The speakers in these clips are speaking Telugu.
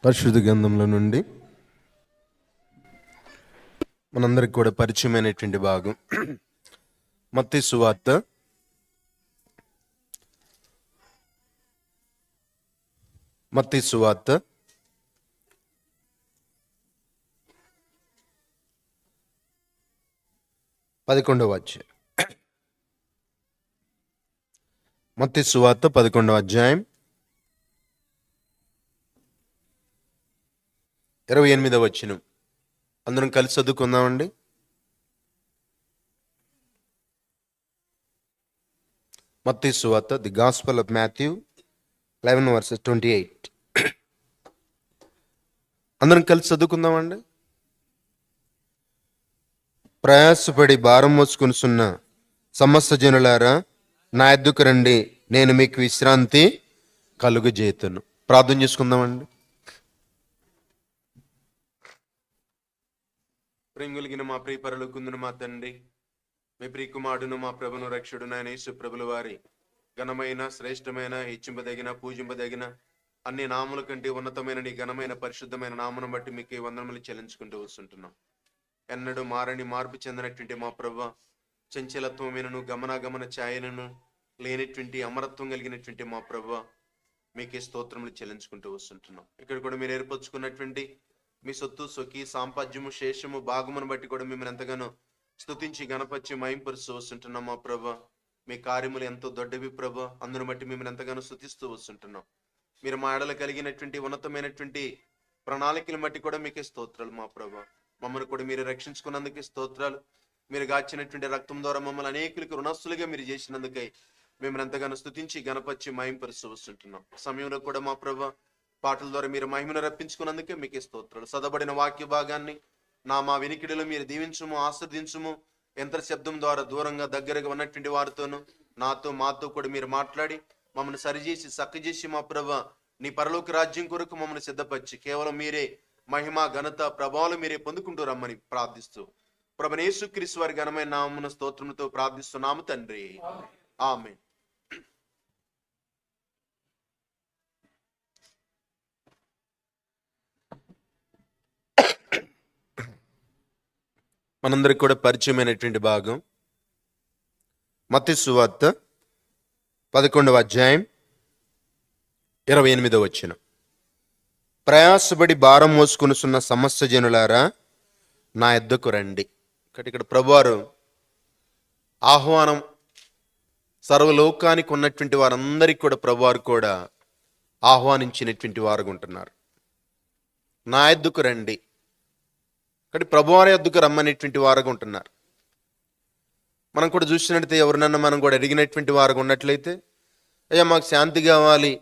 పరిశుద్ధ గ్రంథంలో నుండి మనందరికి కూడా పరిచయమైనటువంటి భాగం మత్తయి సువార్త 11వ అధ్యాయం. మత్తయి సువార్త 11వ అధ్యాయం 28వ వచనం. అందరం కలిసి చదువుకుందామండి. మత్తయి సువార్త, ది గాస్పెల్ ఆఫ్ మాథ్యూ 11:28. అందరం కలిసి చదువుకుందామండి. ప్రయాసపడి భారం మోసుకొనుచున్న సమస్త జనులారా, నా యొద్దకు రండి, నేను మీకు విశ్రాంతి కలుగజేతును. ప్రార్థన చేసుకుందామండి. ప్రేంగులిగిన మా ప్రియ పరలోకమందున్న మా తండ్రి, మీ ప్రియ కుమారుడును మా ప్రభును రక్షకుడును అయిన యేసు ప్రభుల వారి ఘనమైన, శ్రేష్టమైన, హెచ్చింపదగిన, పూజింపదగిన అన్ని నామముల కంటే ఉన్నతమైన నీ ఘనమైన పరిశుద్ధమైన నామను బట్టి మీకు వందనములు చెల్లించుకుంటూ వస్తుంటున్నాం. ఎన్నడూ మారని, మార్పు చెందినటువంటి మా ప్రభువా, చంచలత్వమైనను గమనాగమన ఛాయలను లేనటువంటి అమరత్వం కలిగినటువంటి మా ప్రభువా, మీకే స్తోత్రములు చెల్లించుకుంటూ వస్తుంటున్నాం. ఇక్కడ కూడా మీరు ఏర్పరచుకున్నటువంటి మీ సొత్తు, సొకి, సాంపాద్యము, శేషము, భాగమును బట్టి కూడా మిమ్మల్ని ఎంతగానో స్తుతించి గణపరిచి మహింపరుస్తూ వస్తుంటున్నాం. మా ప్రభా, మీ కార్యములు ఎంతో దొడ్డవి ప్రభా, అందును బట్టి మిమ్మల్ని ఎంతగానో స్తుతిస్తూ వస్తుంటున్నాం. మీరు మా ఎడల కలిగినటువంటి ఉన్నతమైనటువంటి ప్రణాళికలు బట్టి కూడా మీకే స్తోత్రాలు. మా ప్రభా, మమ్మల్ని కూడా మీరు రక్షించుకున్నందుకే స్తోత్రాలు. మీరు గాచినటువంటి రక్తం ద్వారా మమ్మల్ని అనేకులకు రుణస్తులుగా మీరు చేసినందుకై మిమ్మల్ని ఎంతగానో స్తుతించి గణపరిచి మహింపరుస్తూ వస్తుంటున్నాం. సమయంలో కూడా మా ప్రభా, పాటల ద్వారా మీరు మహిమను రప్పించుకున్నందుకే మీకే స్తోత్రాలు. చదవబడిన వాక్య భాగాన్ని మా వినికిడిలో మీరు దీవించుము, ఆస్వాదించుము. యంత్ర శబ్దం ద్వారా దూరంగా దగ్గరగా ఉన్నటువంటి వారితోనూ నాతో మాతో కూడా మీరు మాట్లాడి మమ్మల్ని సరిచేసి చక్కచేసి మా ప్రభా, నీ పరలోక రాజ్యం కొరకు మమ్మల్ని సిద్ధపరిచి కేవలం మీరే మహిమ, ఘనత, ప్రభావాలు మీరే పొందుకుంటూ రమ్మని ప్రార్థిస్తూ ప్రభువైన యేసుక్రీస్తు వారి ఘనమైన నామమున స్తోత్రముతో ప్రార్థిస్తున్నాము తండ్రి, ఆమేన్. మనందరికి కూడా పరిచయమైనటువంటి భాగం మత్తయి సువార్త 11వ అధ్యాయం 28వ వచనం. ప్రయాసపడి భారం మోసుకొనుచున్న సమస్త జనులారా, నా యొద్దకు రండి. ఇక్కడ ప్రభువారు ఆహ్వానం సర్వలోకానికి ఉన్నటువంటి వారందరికీ కూడా ప్రభువారు కూడా ఆహ్వానించినటువంటి వారుగా ఉంటున్నారు. నా యొద్దకు రండి, కాబట్టి ప్రభువారి యొద్దకు రమ్మనేటువంటి వారుగా ఉంటున్నారు. మనం కూడా చూసినట్లయితే ఎవరినన్నా మనం కూడా అడిగినటువంటి వారుగా ఉన్నట్లయితే, అయ్యా మాకు శాంతి కావాలి,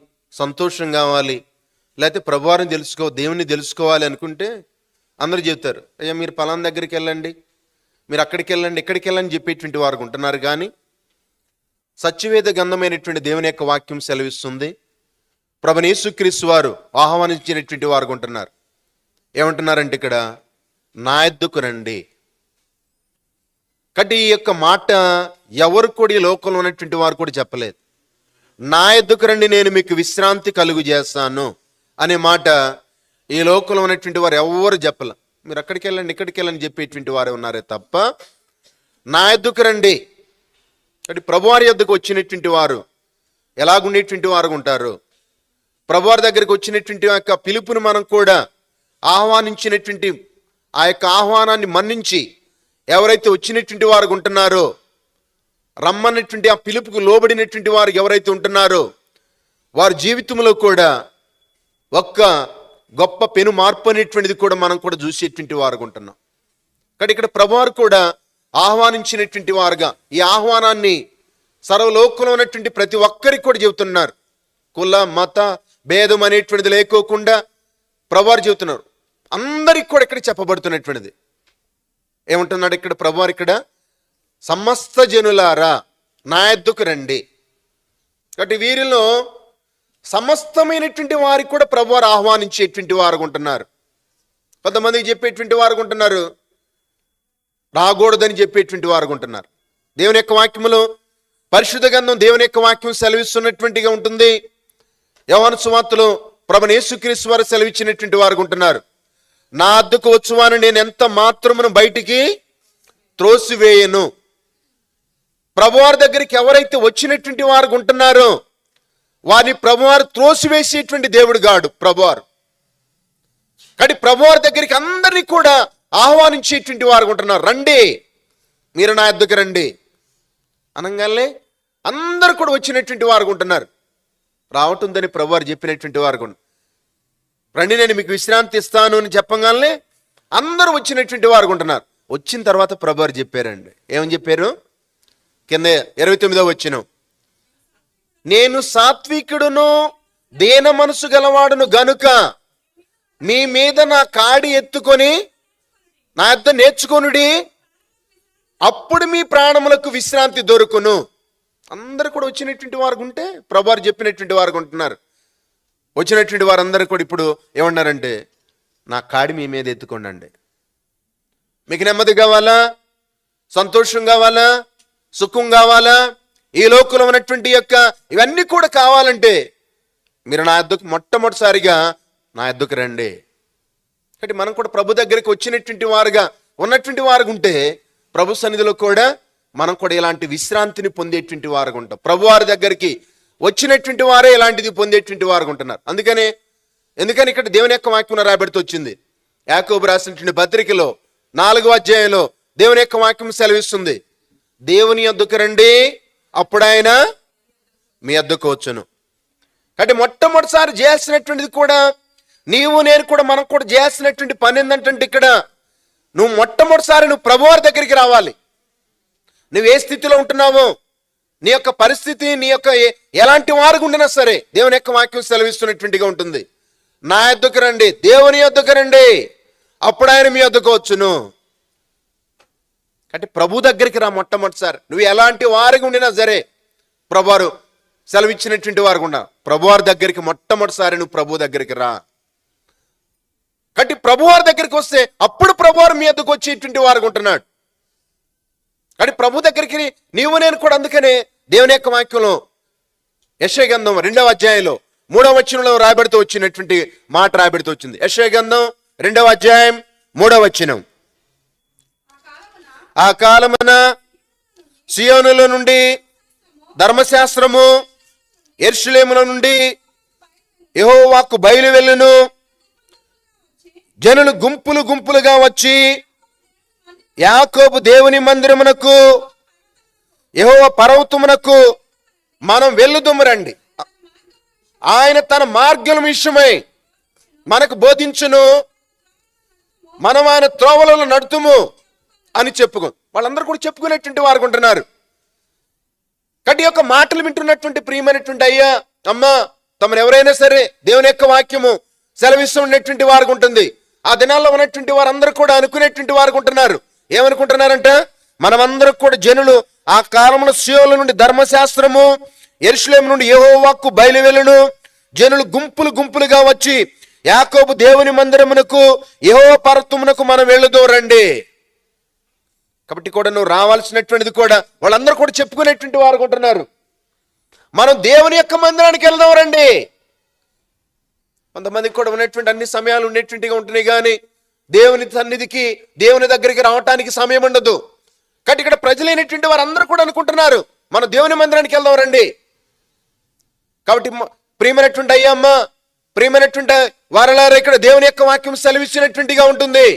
సంతోషం కావాలి, లేకపోతే ప్రభువారిని దేవుని తెలుసుకోవాలి అనుకుంటే అందరూ చెబుతారు, అయ్యా మీరు పలానా దగ్గరికి వెళ్ళండి, మీరు అక్కడికి వెళ్ళండి, ఇక్కడికి వెళ్ళండి చెప్పేటువంటి వారుగా ఉంటున్నారు. కానీ సత్యవేద గ్రంథమైనటువంటి దేవుని యొక్క వాక్యం సెలవిస్తుంది, ప్రభువైన యేసుక్రీస్తు వారు ఆహ్వానించినటువంటి వారుగా ఉంటున్నారు. ఏమంటున్నారంటే ఇక్కడ, నా యొద్దకు రండి. కాబట్టి ఈ యొక్క మాట ఎవరు కూడా ఈ లోకంలో ఉన్నటువంటి వారు కూడా చెప్పలేదు. నా యొద్దకు రండి, నేను మీకు విశ్రాంతి కలుగు చేస్తాను అనే మాట ఈ లోకంలో ఉన్నటువంటి వారు ఎవరు చెప్పలే. మీరు అక్కడికి వెళ్ళండి, ఇక్కడికి వెళ్ళండి చెప్పేటువంటి వారే ఉన్నారే తప్ప నా యొద్దకు రండి. కాబట్టి ప్రభువారి యొద్దకు వచ్చినటువంటి వారు ఎలాగుండేటువంటి వారు ఉంటారు. ప్రభువారి దగ్గరికి వచ్చినటువంటి యొక్క పిలుపుని మనం కూడా ఆహ్వానించినటువంటి ఆ యొక్క ఆహ్వానాన్ని మన్నించి ఎవరైతే వచ్చినటువంటి వారు ఉంటున్నారో, రమ్మన్నటువంటి ఆ పిలుపుకు లోబడినటువంటి వారు ఎవరైతే ఉంటున్నారో, వారి జీవితంలో కూడా ఒక్క గొప్ప పెను మార్పు అనేటువంటిది కూడా మనం కూడా చూసేటువంటి వారుగా ఉంటున్నాం. కానీ ఇక్కడ ప్రభువారు కూడా ఆహ్వానించినటువంటి వారుగా ఈ ఆహ్వానాన్ని సర్వలోకంలో ఉన్నటువంటి ప్రతి ఒక్కరికి కూడా చెబుతున్నారు. కుల మత భేదం అనేటువంటిది లేకోకుండా ప్రభువారు చెబుతున్నారు. అందరికి కూడా ఇక్కడ చెప్పబడుతున్నటువంటిది ఏమంటున్నాడు ఇక్కడ ప్రభువారు, ఇక్కడ సమస్త జనులారా నా యొద్దకు రండి. కాబట్టి వీరిలో సమస్తమైనటువంటి వారికి కూడా ప్రభువారు ఆహ్వానించేటువంటి వారు ఉంటున్నారు. కొంతమందికి చెప్పేటువంటి వారు ఉంటున్నారు, రాకూడదని చెప్పేటువంటి వారు ఉంటున్నారు. దేవుని యొక్క వాక్యములో పరిశుద్ధ గ్రంథం దేవుని యొక్క వాక్యం సెలవిస్తున్నటువంటిగా ఉంటుంది. యోహాను సువార్తలో ప్రభువైన యేసుక్రీస్తు వారు సెలవిచ్చినటువంటి వారు ఉంటున్నారు. నా వద్దకు వచ్చువాను నేను ఎంత మాత్రమును బయటికి త్రోసివేయను. ప్రభువారి దగ్గరికి ఎవరైతే వచ్చినటువంటి వారు ఉంటున్నారో వారిని ప్రభువారు త్రోసివేసేటువంటి దేవుడు గాడు ప్రభువారు. కానీ ప్రభువారి దగ్గరికి అందరినీ కూడా ఆహ్వానించేటువంటి వారు ఉంటున్నారు. రండి, మీరు నా యొద్దకు రండి అనగానే అందరూ కూడా వచ్చినటువంటి వారు ఉంటున్నారు. రావటుందని ప్రభువారు చెప్పినటువంటి వారు రండి, నేను మీకు విశ్రాంతి ఇస్తాను అని చెప్పగానే అందరూ వచ్చినటువంటి వారు ఉంటున్నారు. వచ్చిన తర్వాత ప్రభువారు చెప్పారండి. ఏమని చెప్పారు? కింద 29వ వచనం, నేను సాత్వికుడును దీన మనసు గలవాడును గనుక మీ మీద నా కాడి ఎత్తుకొని నా యొద్ద నేర్చుకొనుడి, అప్పుడు మీ ప్రాణములకు విశ్రాంతి దొరుకును. అందరూ కూడా వచ్చినటువంటి వారు ఉంటే ప్రభువారు చెప్పినటువంటి వారు ఉంటున్నారు. వచ్చినటువంటి వారందరూ కూడా ఇప్పుడు ఏమన్నారంటే, నా కాడి మీ మీద ఎత్తుకోండి. మీకు నెమ్మది కావాలా, సంతోషం కావాలా, సుఖం కావాలా, ఈ లోకంలో ఉన్నటువంటి యొక్క ఇవన్నీ కూడా కావాలంటే మీరు నా యొద్దకు మొట్టమొదటిసారిగా నా యొద్దకు రండి. కాబట్టి మనం కూడా ప్రభు దగ్గరికి వచ్చినటువంటి వారుగా ఉన్నటువంటి వారు ఉంటే ప్రభు సన్నిధిలో కూడా మనం కూడా ఇలాంటి విశ్రాంతిని పొందేటువంటి వారు ఉంటాం. ప్రభు వారి దగ్గరికి వచ్చినటువంటి వారే ఇలాంటిది పొందేటువంటి వారు ఉంటున్నారు. ఎందుకని ఇక్కడ దేవుని యొక్క వాక్యం రాబడుతూ వచ్చింది. యాకోబు రాసినటువంటి పత్రికలో 4వ అధ్యాయంలో దేవుని యొక్క వాక్యం సెలవిస్తుంది, దేవుని యొద్దకు రండి, అప్పుడు ఆయన మీ యొద్దకు వచ్చును. కాబట్టి మొట్టమొదటిసారి చేయాల్సినటువంటిది కూడా నీవు నేను కూడా మనం కూడా చేయాల్సినటువంటి పని ఏంటంటే, ఇక్కడ నువ్వు మొట్టమొదటిసారి నువ్వు ప్రభువారి దగ్గరికి రావాలి. నువ్వు ఏ స్థితిలో ఉంటున్నావో, నీ యొక్క పరిస్థితి, నీ యొక్క ఎలాంటి వారు ఉండినా సరే దేవుని యొక్క వాక్యం సెలవిస్తున్నటువంటిగా ఉంటుంది. నా యొద్దకు రండి, దేవుని యొద్దకు రండి, అప్పుడు ఆయన మీ యొద్దకు వచ్చును. అంటే ప్రభు దగ్గరికి రా మొట్టమొదటిసారి. నువ్వు ఎలాంటి వారికి ఉండినా సరే ప్రభువారు సెలవిచ్చినటువంటి వారు కూడా ప్రభువారి దగ్గరికి మొట్టమొదటిసారి నువ్వు ప్రభు దగ్గరికి రా. కాబట్టి ప్రభువారి దగ్గరికి వస్తే అప్పుడు ప్రభువారు మీ యొద్దకు వచ్చేటువంటి వారు ఉంటున్నాడు. కానీ ప్రభు దగ్గరికి నీవు నేను కూడా, అందుకనే దేవుని యొక్క వాక్యంలో యెషయా గ్రంథం 2వ అధ్యాయంలో 3వ వచనంలో రాయబడుతూ వచ్చినటువంటి మాట రాయబడుతూ వచ్చింది. యెషయా గ్రంథం 2వ అధ్యాయం 3వ వచనం, ఆ కాలమున సియోనులో నుండి ధర్మశాస్త్రము, యెరూషలేములో నుండి యెహోవాకు బయలు వెళ్ళును, జనులు గుంపులు గుంపులుగా వచ్చి యాకోబు దేవుని మందిరమునకు, యెహోవా పర్వతమునకు మనం వెళ్ళుదుము రండి. ఆయన తన మార్గం విషయమై మనకు బోధించును, మనం ఆయన త్రోవలలో నడుతుము అని వాళ్ళందరూ కూడా చెప్పుకునేటువంటి వారు ఉంటున్నారు. కాబట్టి యొక్క మాటలు వింటున్నటువంటి ప్రియమైనటువంటి అయ్యా అమ్మ, తమను ఎవరైనా సరే దేవుని యొక్క వాక్యము సెలవిస్తున్నటువంటి వారు ఉంటుంది. ఆ దినాల్లో ఉన్నటువంటి వారందరూ కూడా అనుకునేటువంటి వారు ఉంటున్నారు. ఏమనుకుంటున్నారంట, మనమందరం కూడా జనులు ఆ కాలంలో సియోను నుండి ధర్మశాస్త్రము, యెరూషలేము నుండి యెహోవాకు బయలు వెళ్ళును, జనులు గుంపులు గుంపులుగా వచ్చి యాకోబు దేవుని మందిరమునకు, యెహోవా పర్వతమునకు మనం వెళ్ళుదో రండి. కాబట్టి కూడా నువ్వు రావాల్సినటువంటిది కూడా వాళ్ళందరూ కూడా చెప్పుకునేటువంటి వారు ఉంటున్నారు. మనం దేవుని యొక్క మందిరానికి వెళ్దాం రండి. కొంతమందికి కూడా ఉన్నటువంటి అన్ని సమయాలు ఉండేటువంటిగా ఉంటున్నాయి, కానీ దేవుని సన్నిధికి, దేవుని దగ్గరికి రావటానికి సమయం ఉండదు. కాబట్టి ఇక్కడ ప్రజలైనటువంటి వారందరూ కూడా అనుకుంటున్నారు మనం దేవుని మందిరానికి వెళ్దాం రండి. కాబట్టి ప్రియమైనటువంటి అయ్యమ్మ, ప్రియమైనటువంటి వారలారా, ఇక్కడ దేవుని యొక్క వాక్యం సెలవిచ్చినటువంటిగా ఉంటుంది,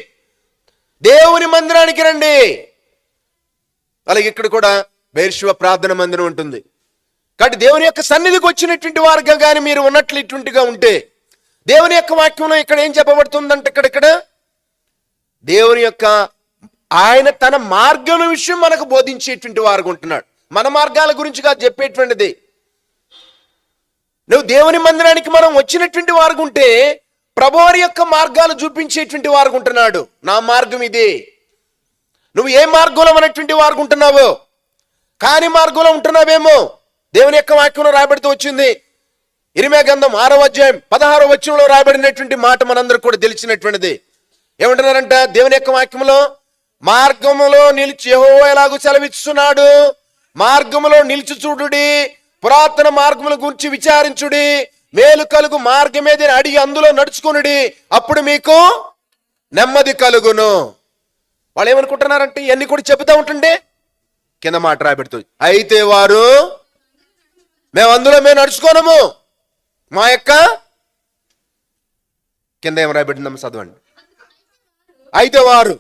దేవుని మందిరానికి రండి. అలాగే ఇక్కడ కూడా బెర్షెబా ప్రార్థన మందిరం ఉంటుంది. కాబట్టి దేవుని యొక్క సన్నిధికి వచ్చినటువంటి వారుగా కానీ మీరు ఉన్నట్లు ఇటువంటిగా ఉంటే, దేవుని యొక్క వాక్యంలో ఇక్కడ ఏం చెప్పబడుతుందంటే, ఇక్కడ దేవుని యొక్క ఆయన తన మార్గం విషయం మనకు బోధించేటువంటి వారు ఉంటున్నాడు. మన మార్గాల గురించి కాదు చెప్పేటువంటిది. నువ్వు దేవుని మందిరానికి మనం వచ్చినటువంటి వారు ఉంటే ప్రభువారి యొక్క మార్గాలు చూపించేటువంటి వారు ఉంటున్నాడు. నా మార్గం ఇది. నువ్వు ఏ మార్గంలో ఉన్నటువంటి వారు ఉంటున్నావో, కాని మార్గంలో ఉంటున్నావేమో. దేవుని యొక్క వాక్యంలో రాయబడుతూ వచ్చింది. ఇర్మీయా గ్రంథం 6వ అధ్యాయం 16వ వచనంలో రాయబడినటువంటి మాట మనందరూ కూడా తెలిసినటువంటిది. ఏమంటున్నారంట దేవుని యొక్క వాక్యంలో, మార్గములో నిలిచి యెహోవా ఎలాగూ సెలవిస్తున్నాడు, మార్గములో నిలిచి చూడుడి, పురాతన మార్గముల గురించి విచారించుడి, మేలు కలుగు మార్గమేది అడిగి అందులో నడుచుకునుడి, అప్పుడు మీకు నెమ్మది కలుగును. వాళ్ళు ఏమనుకుంటున్నారంటే ఇవన్నీ కూడా చెబుతా ఉంటుండే కింద మాట రాబెడుతుంది, అయితే వారు మేము అందులో మేము నడుచుకోనము, మా యొక్క కింద ఏం రాబెట్టిందమ్మ చదవండి. అయితే వారు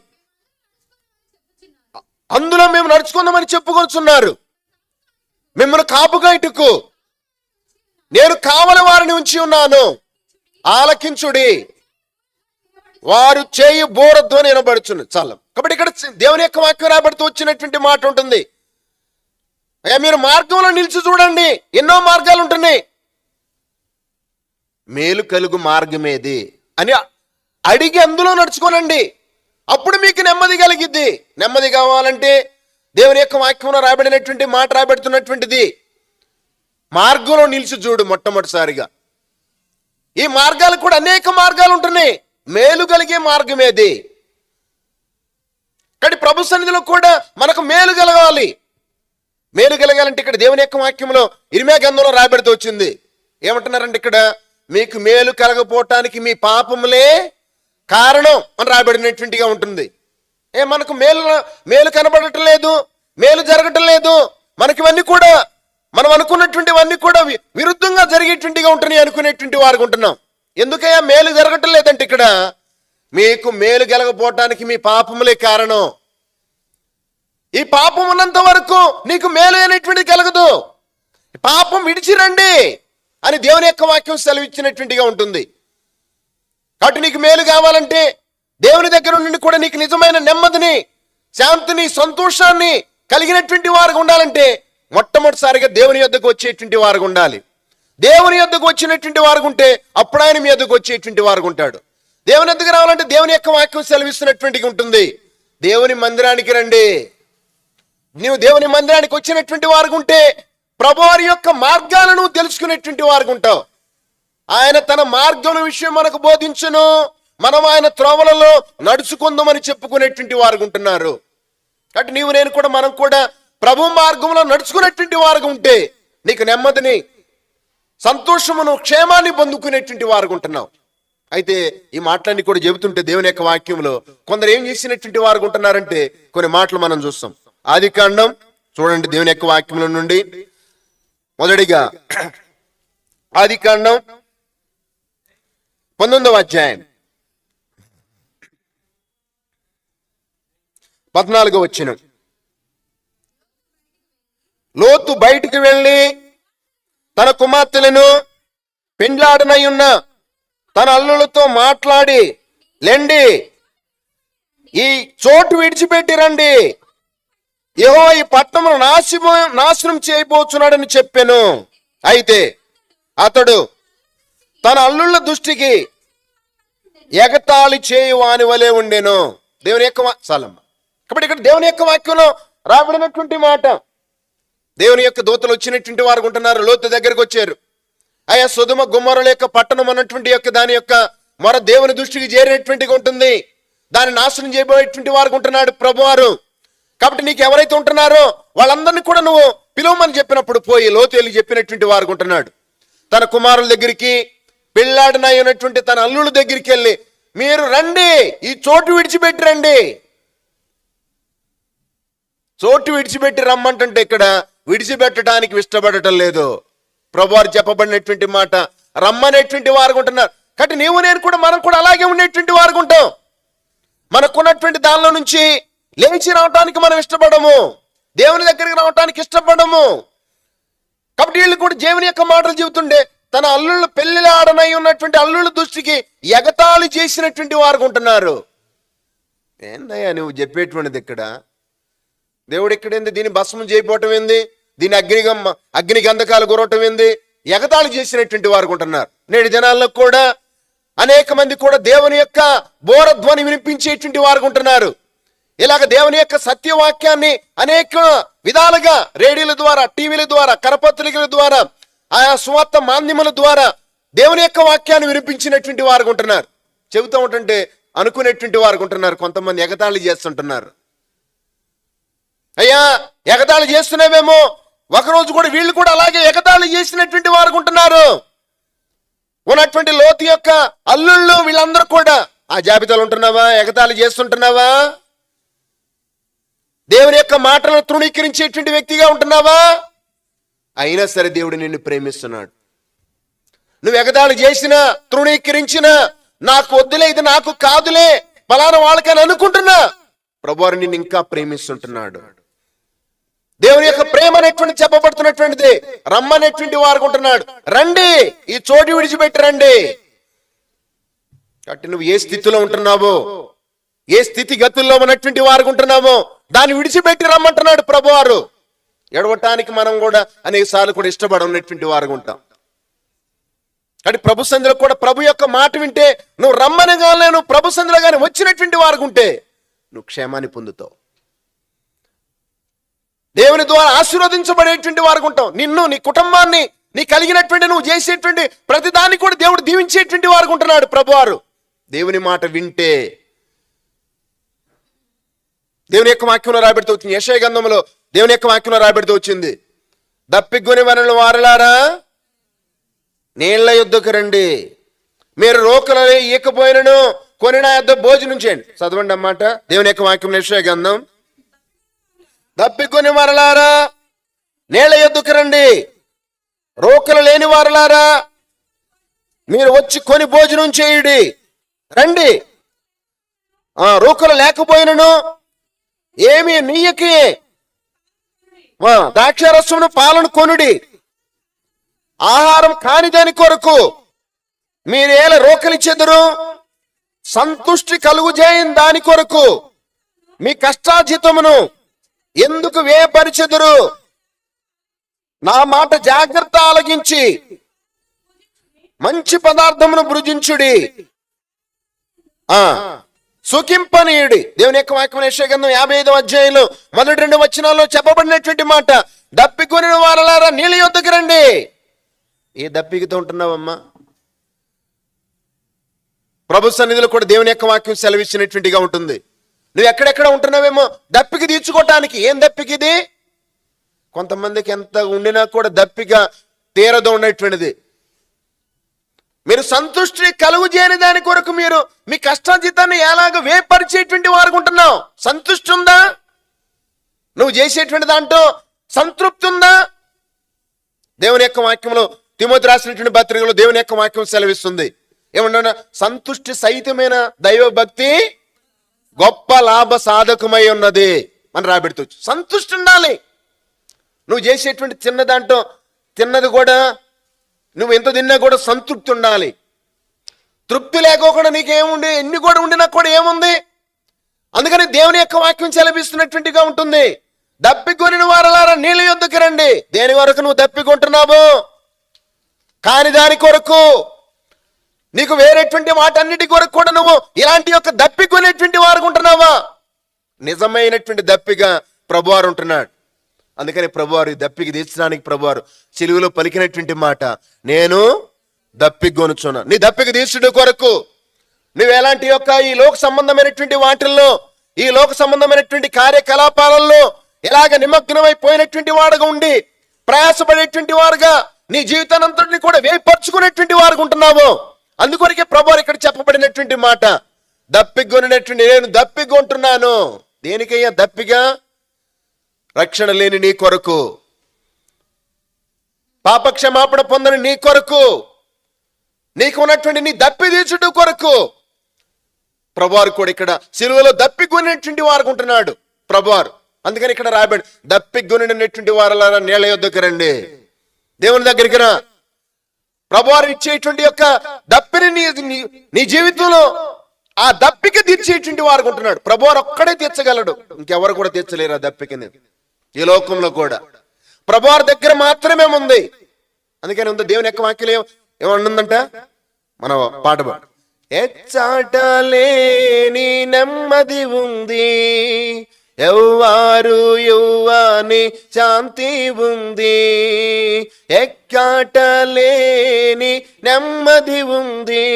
అందులో మేము నడుచుకుందామని చెప్పుకొస్తున్నారు, మిమ్మల్ని కాపుగా ఇటుకు నేను కావలి వారిని ఉంచి ఉన్నాను, ఆలకించుడి, వారు చేయి బోరధ్వని వినబడుచును. చాలా కాబట్టి ఇక్కడ దేవుని యొక్క వాక్యం రాబడుతూ వచ్చినటువంటి మాట ఉంటుంది, అయ్యా మీరు మార్గంలో నిలిచి చూడండి, ఎన్నో మార్గాలు ఉంటున్నాయి, మేలు కలుగు మార్గమేది అని అడిగి అందులో నడుచుకోనండి, అప్పుడు మీకు నెమ్మది కలిగిద్ది. నెమ్మది కావాలంటే దేవుని యొక్క వాక్యంలో రాబడినటువంటి మాట రాబెడుతున్నటువంటిది మార్గంలో నిలిచి చూడు. మొట్టమొదటిసారిగా ఈ మార్గాలు కూడా అనేక మార్గాలు ఉంటున్నాయి, మేలు కలిగే మార్గం ఏది? కానీ ప్రభు సన్నిధిలో కూడా మనకు మేలు కలగాలి. మేలు కలగాలంటే ఇక్కడ దేవుని యొక్క వాక్యంలో ఇర్మియా గ్రంథంలో రాబెడుతూ వచ్చింది. ఏమంటున్నారంటే ఇక్కడ మీకు మేలు కలగపోవటానికి మీ పాపములే కారణం అని రాబడినటువంటిగా ఉంటుంది. మనకు మేలు కనబడటం లేదు, మేలు జరగటం లేదు, మనకి ఇవన్నీ కూడా మనం అనుకున్నటువంటివన్నీ కూడా విరుద్ధంగా జరిగేటువంటిగా ఉంటున్నాయి అనుకునేటువంటి వారు ఉంటున్నాం. ఎందుకయ్యా మేలు జరగటం లేదంటే ఇక్కడ మీకు మేలు కలగపోవటానికి మీ పాపములే కారణం. ఈ పాపం ఉన్నంత వరకు నీకు మేలు అనేటువంటిది కలగదు. పాపం విడిచిరండి అని దేవుని యొక్క వాక్యం సెలవిచ్చినటువంటిగా ఉంటుంది. కాబట్టి నీకు మేలు కావాలంటే దేవుని దగ్గర నుండి కూడా నీకు నిజమైన నెమ్మదిని, శాంతిని, సంతోషాన్ని కలిగినటువంటి వారు ఉండాలంటే మొట్టమొదటిసారిగా దేవుని యొద్దకు వచ్చేటువంటి వారు ఉండాలి. దేవుని యొద్దకు వచ్చినటువంటి వారు ఉంటే అప్పుడు ఆయన మీ యొద్దకు వచ్చేటువంటి వారు ఉంటాడు. దేవుని యొద్దకు రావాలంటే దేవుని యొక్క వాక్యం సెలవిస్తున్నటువంటిగా ఉంటుంది. దేవుని మందిరానికి రండి. నీవు దేవుని మందిరానికి వచ్చినటువంటి వారు ఉంటే ప్రభువారి యొక్క మార్గాలను తెలుసుకునేటువంటి వారు ఉంటావు. ఆయన తన మార్గం విషయం మనకు బోధించును, మనం ఆయన త్రోవలలో నడుచుకుందామని చెప్పుకునేటువంటి వారు ఉంటున్నారు. కాబట్టి నీవు నేను కూడా మనం కూడా ప్రభు మార్గంలో నడుచుకునేటువంటి వారు ఉంటే నీకు నెమ్మదిని, సంతోషమును, క్షేమాన్ని పొందుకునేటువంటి వారు ఉంటున్నావు. అయితే ఈ మాటలన్నీ కూడా చెబుతుంటే దేవుని యొక్క వాక్యంలో కొందరు ఏం చేసినటువంటి వారు ఉంటున్నారంటే కొన్ని మాటలు మనం చూస్తాం. ఆదికాండం చూడండి, దేవుని యొక్క వాక్యంలో నుండి మొదటిగా ఆదికాండం 19వ అధ్యాయం 14వ వచనం. లోతు బయటికి వెళ్ళి తన కుమార్తెలను పెండ్లాడనై ఉన్న తన అల్లులతో మాట్లాడి, లెండి ఈ చోటు విడిచిపెట్టి రండి, యెహోవా ఈ పట్టణమును నాశనం చేయబోచున్నాడని చెప్పాను. అయితే అతడు తన అల్లుళ్ళ దృష్టికి ఎగతాళి చేయు వాని వలె ఉండెను. దేవుని యొక్క సలం. కాబట్టి ఇక్కడ దేవుని యొక్క వాక్యంలో రాబడినటువంటి మాట, దేవుని యొక్క దూతలు వచ్చినటువంటి వారు ఉంటున్నారు. లోతు దగ్గరకు వచ్చారు. అయ్యా సొదొమ గొమొర్రా యొక్క పట్టణం అన్నటువంటి యొక్క దాని యొక్క మొర దేవుని దృష్టికి చేరినటువంటిగా ఉంటుంది. దాన్ని నాశనం చేయబోయేటువంటి వారు ఉంటున్నాడు ప్రభువారు. కాబట్టి నీకు ఎవరైతే ఉంటున్నారో వాళ్ళందరినీ కూడా నువ్వు పిలువమని చెప్పినప్పుడు పోయి లోతు వెళ్ళి చెప్పినటువంటి వారు ఉంటున్నాడు. తన కుమారుల దగ్గరికి, పెళ్ళాడిన అయినటువంటి తన అల్లుల దగ్గరికి వెళ్ళి, మీరు రండి, ఈ చోటు విడిచిపెట్టి రండి. చోటు విడిచిపెట్టి రమ్మంటుంటే ఇక్కడ విడిచిపెట్టడానికి ఇష్టపడటం లేదు. ప్రభువారు చెప్పబడినటువంటి మాట రమ్మనేటువంటి వారు ఉంటున్నారు. కాబట్టి నీవు నేను కూడా మనం కూడా అలాగే ఉండేటువంటి వారు ఉంటాం. మనకున్నటువంటి దానిలో నుంచి లేచి రావటానికి మనం ఇష్టపడము, దేవుని దగ్గరికి రావటానికి ఇష్టపడము. కాబట్టి వీళ్ళు కూడా దేవుని యొక్క మాటలు చెబుతుండే తన అల్లుళ్ళు పెళ్లి ఆడనై ఉన్నటువంటి అల్లుళ్ళ దృష్టికి ఎగతాళి చేసినటువంటి వారు ఉంటున్నారు. ఏందయ్యా నువ్వు చెప్పేటువంటిది? ఇక్కడ దేవుడు ఇక్కడేంది? దీన్ని భస్మం చేయబోవటం ఏంది? దీని అగ్ని గంధకాలు గురవటం ఏంది? ఎగతాళి చేసినటువంటి వారు ఉంటున్నారు. నేటి దినాల్లో కూడా అనేక మంది కూడా దేవుని యొక్క బోరధ్వని వినిపించేటువంటి వారు ఉంటున్నారు. ఇలాగ దేవుని యొక్క సత్యవాక్యాన్ని అనేక విధాలుగా రేడియోల ద్వారా, టీవీల ద్వారా, కరపత్రికల ద్వారా, ఆయా సువార్త మాధ్యముల ద్వారా దేవుని యొక్క వాక్యాన్ని వినిపించినటువంటి వారు ఉంటున్నారు. చెబుతూ ఉంటుంటే అనుకునేటువంటి వారు ఉంటున్నారు. కొంతమంది ఎగతాళి చేస్తుంటున్నారు. అయ్యా ఎగతాళి చేస్తున్నావేమో, ఒకరోజు కూడా వీళ్ళు కూడా అలాగే ఎగతాళి చేసినటువంటి వారు ఉంటున్నారు. ఉన్నటువంటి లోతు యొక్క అల్లుళ్ళు వీళ్ళందరూ కూడా ఆ జాబితాలు ఉంటున్నావా? ఎగతాళి చేస్తుంటున్నావా? దేవుని యొక్క మాటలను తృణీకరించేటువంటి వ్యక్తిగా ఉంటున్నావా? అయినా సరే దేవుడు నిన్ను ప్రేమిస్తున్నాడు. నువ్వు ఎగతాళి చేసినా, తృణీకరించినా, నాకు వద్దులే, ఇది నాకు కాదులే, ఫలానా వాళ్ళకని అనుకుంటున్నా, ప్రభువారు నిన్ను ఇంకా ప్రేమిస్తుంటున్నాడు. దేవుని యొక్క ప్రేమ అనేటువంటి చెప్పబడుతున్నటువంటిది రమ్మనేటువంటి వారు ఉంటున్నాడు. రండి, ఈ చోటు విడిచిపెట్టి రండి. కాబట్టి నువ్వు ఏ స్థితిలో ఉంటున్నావో, ఏ స్థితిగతుల్లో ఉన్నటువంటి వారు ఉంటున్నావో దాన్ని విడిచిపెట్టి రమ్మంటున్నాడు ప్రభువారు. ఎడవటానికి మనం కూడా అనేకసార్లు కూడా ఇష్టపడనటువంటి వారు ఉంటాం. కాబట్టి ప్రభు సంధిలో కూడా ప్రభు యొక్క మాట వింటే, నువ్వు రమ్మనగానే నువ్వు ప్రభు సంధిలో కానీ వచ్చినటువంటి వారు ఉంటే నువ్వు క్షేమాన్ని పొందుతావు. దేవుని ద్వారా ఆశీర్వదించబడేటువంటి వారు ఉంటావు. నిన్ను, నీ కుటుంబాన్ని, నీ కలిగినటువంటి నువ్వు చేసేటువంటి ప్రతి దాన్ని కూడా దేవుడు దీవించేటువంటి వారు ఉంటున్నాడు ప్రభువారు. దేవుని మాట వింటే దేవుని యొక్క వాక్యంలో రాబెడుతూ వచ్చింది. యెషయా గ్రంథంలో దేవుని యొక్క వాక్యంలో రాబెడుతూ వచ్చింది, దప్పిగొని వనరుల వారలారా నీళ్ల యుద్ధకు రండి, మీరు రోకలు ఈయకపోయినను కొని నా యొద్ద భోజనం చేయండి. చదవండి అన్నమాట దేవుని యొక్క వాక్యం. యెషయా గ్రంథం, దప్పిగొని వారలారా నీళ్ల యుద్ధకు రండి, రోకలు లేని వారలారా మీరు వచ్చి కొని భోజనం చేయుడి. రండి, రోకలు లేకపోయినను ఏమి నీయకి ద్రాక్షారసమును పాలను కొనుడి, ఆహారం కాని దాని కొరకు మీరేల రోకలిచ్చెదరు, సంతుష్టి కలుగు చేయని దాని కొరకు మీ కష్టార్జితమును ఎందుకు వేపరిచెదరు? నా మాట జాగ్రత్త ఆలకించి మంచి పదార్థమును భుజించుడి, సుఖింపనీయుడి. దేవుని యొక్క వాక్యం యెషయా గ్రంథం 55వ అధ్యాయంలో మొదటి 2 వచనాల్లో చెప్పబడినటువంటి మాట, దప్పికొనిన వారలారా నీళ్ళ యొద్దకు రండి. ఏ దప్పికతో ఉంటున్నావమ్మా? ప్రభు సన్నిధిలో కూడా దేవుని యొక్క వాక్యం సెలవిచ్చినటువంటిగా ఉంటుంది. నువ్వు ఎక్కడెక్కడ ఉంటున్నావేమో దప్పిక తీర్చుకోవటానికి. ఏం దప్పిక ఇది? కొంతమందికి ఎంత ఉండినా కూడా దప్పిక తీరదు ఉన్నటువంటిది. మీరు సంతుష్టి కలుగు చేయని దాని కొరకు మీరు మీ కష్టార్జితాన్ని ఎలాగ వేపరిచేటువంటి వారు ఉంటున్నావు. సంతుష్టి ఉందా? నువ్వు చేసేటువంటి దాంట్లో సంతృప్తి ఉందా? దేవుని యొక్క వాక్యంలో తిమోతి రాసినటువంటి పత్రికలో దేవుని యొక్క వాక్యం సెలవిస్తుంది. ఏమన్నా? సంతుష్టి సహితమైన దైవ భక్తి గొప్ప లాభ సాధకమై ఉన్నది అని రాబెడుతూ. సంతుష్టి ఉండాలి. నువ్వు చేసేటువంటి చిన్న దాంట్లో తిన్నది కూడా, నువ్వు ఎంత తిన్నా కూడా సంతృప్తి ఉండాలి. తృప్తి లేకోకుండా నీకేముండి ఎన్ని కూడా ఉండినా కూడా ఏముంది? అందుకని దేవుని యొక్క వాక్యం సెలవిస్తున్నటువంటిగా ఉంటుంది. దప్పికొనిన వారలారా నీళ్ళ యొద్దకు రండి. దేని వరకు నువ్వు దప్పికొంటున్నావు? కాని దాని కొరకు, నీకు వేరేటువంటి వాటన్నిటి కొరకు కూడా నువ్వు ఇలాంటి యొక్క దప్పికొనేటువంటి వారు ఉంటున్నావా? నిజమైనటువంటి దప్పిగా ప్రభువారు ఉంటున్నాడు. అందుకని ప్రభువారు దప్పికి తీర్చడానికి ప్రభువారు సిలువలో పలికినటువంటి మాట, నేను దప్పిగొనుచున్నా. నీ దప్పికి తీర్చుడు కొరకు నువ్వు ఎలాంటి యొక్క ఈ లోక సంబంధమైనటువంటి వాటిల్లో, ఈ లోక సంబంధమైనటువంటి కార్యకలాపాలలో ఎలాగ నిమగ్నమైపోయినటువంటి వాడుగా ఉండి ప్రయాసపడేటువంటి వారుగా నీ జీవితానంతటిని కూడా వేపర్చుకునేటువంటి వారు ఉంటున్నావు. అందుకొరకే ప్రభువారు ఇక్కడ చెప్పబడినటువంటి మాట, దప్పిగొనినటువంటి నేను దప్పిగొంటున్నాను. దేనికయ్యా దప్పిగా? రక్షణ లేని నీ కొరకు, పాపక్షమాపణ పొందని నీ కొరకు, నీకు ఉన్నటువంటి నీ దప్పి తీర్చుట కొరకు ప్రభువారు కూడా ఇక్కడ సిలువలో దప్పిగొనినటువంటి వారు ఉంటున్నాడు ప్రభువారు. అందుకని ఇక్కడ రాయబడి, దప్పిగొనినటువంటి వారలారా నీళ్ళ యొద్దకు రండి. దేవుని దగ్గరికి రా. ప్రభువారు ఇచ్చేటువంటి యొక్క దప్పిని నీ జీవితంలో ఆ దప్పిక తీర్చేటువంటి వారు ఉంటున్నాడు. ప్రభువారు ఒక్కడే తీర్చగలడు, ఇంకెవరు కూడా తీర్చలేరు ఆ దప్పికని ఈ లోకంలో కూడా. ప్రభువారి దగ్గర మాత్రమే ఉంది. అందుకని ఉంది దేవుని యొక్క వాక్యం ఏమన్నుందంట, మన పాట ఎచ్చాటలేని నెమ్మది ఉంది, ఎవ్వారు యువాని శాంతి ఉంది, ఎక్కాటలేని నెమ్మది ఉంది,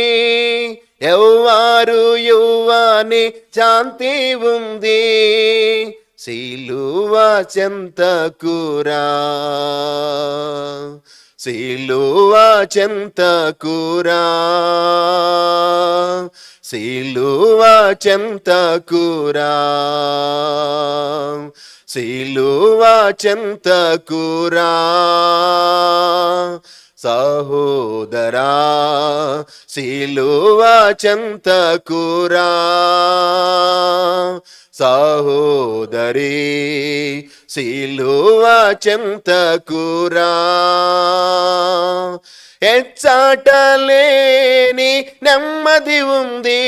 ఎవ్వారు యువాని శాంతి ఉంది, సిలువ చెంతకురా, సిలువ చెంతకురా, సిలువ చెంతకురా, సిలువ చెంతకురా సహోదరా, సిలువ చెంతకురా సహోదరి, సిలువ చెంతకురా. ఎచ్చటలేని నెమ్మది ఉంది,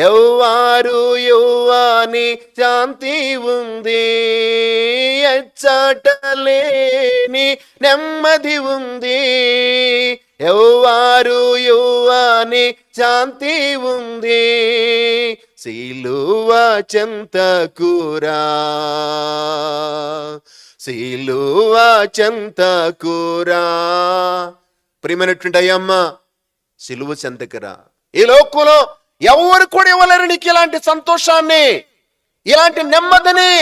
ఎవ్వారు యువాని శాంతి ఉంది. ఎచ్చటలేని నెమ్మది ఉంది, ఎవ్వారు యువాని శాంతి ఉంది. సిలువ చెంతకురా, సిలువ చెంతకురా. ప్రియమైనటువంటి అయ్యమ్మ, సిలువ చెంతకురా. ఈ లోకంలో ఎవరు కూడా ఇవ్వలేరు నీకు ఇలాంటి సంతోషాన్ని, ఇలాంటి నెమ్మదిని.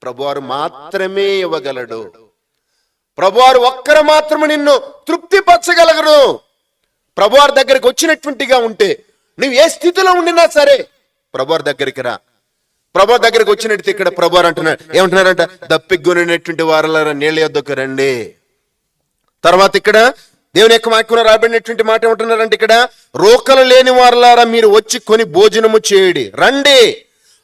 ప్రభువారు మాత్రమే ఇవ్వగలడు. ప్రభువారు ఒక్కరు మాత్రమే నిన్ను తృప్తిపరచగలగరు. ప్రభువారి దగ్గరికి వచ్చినటువంటిగా ఉంటే నువ్వు ఏ స్థితిలో ఉండినా సరే ప్రభువారి దగ్గరికి రా. ప్రభువారి దగ్గరికి వచ్చినట్టు ఇక్కడ ప్రభువారు అంటున్నారు, ఏమంటున్నారంట, దప్పిగొనినటువంటి వారలారా నీళ్ళ యొద్దకు రండి. తర్వాత ఇక్కడ దేవుని యొక్క వాక్యంలో రాబడినటువంటి మాట ఏమంటున్నారంటే, ఇక్కడ రోకలు లేని వారలారా మీరు వచ్చి కొని భోజనము చేయుడి. రండి,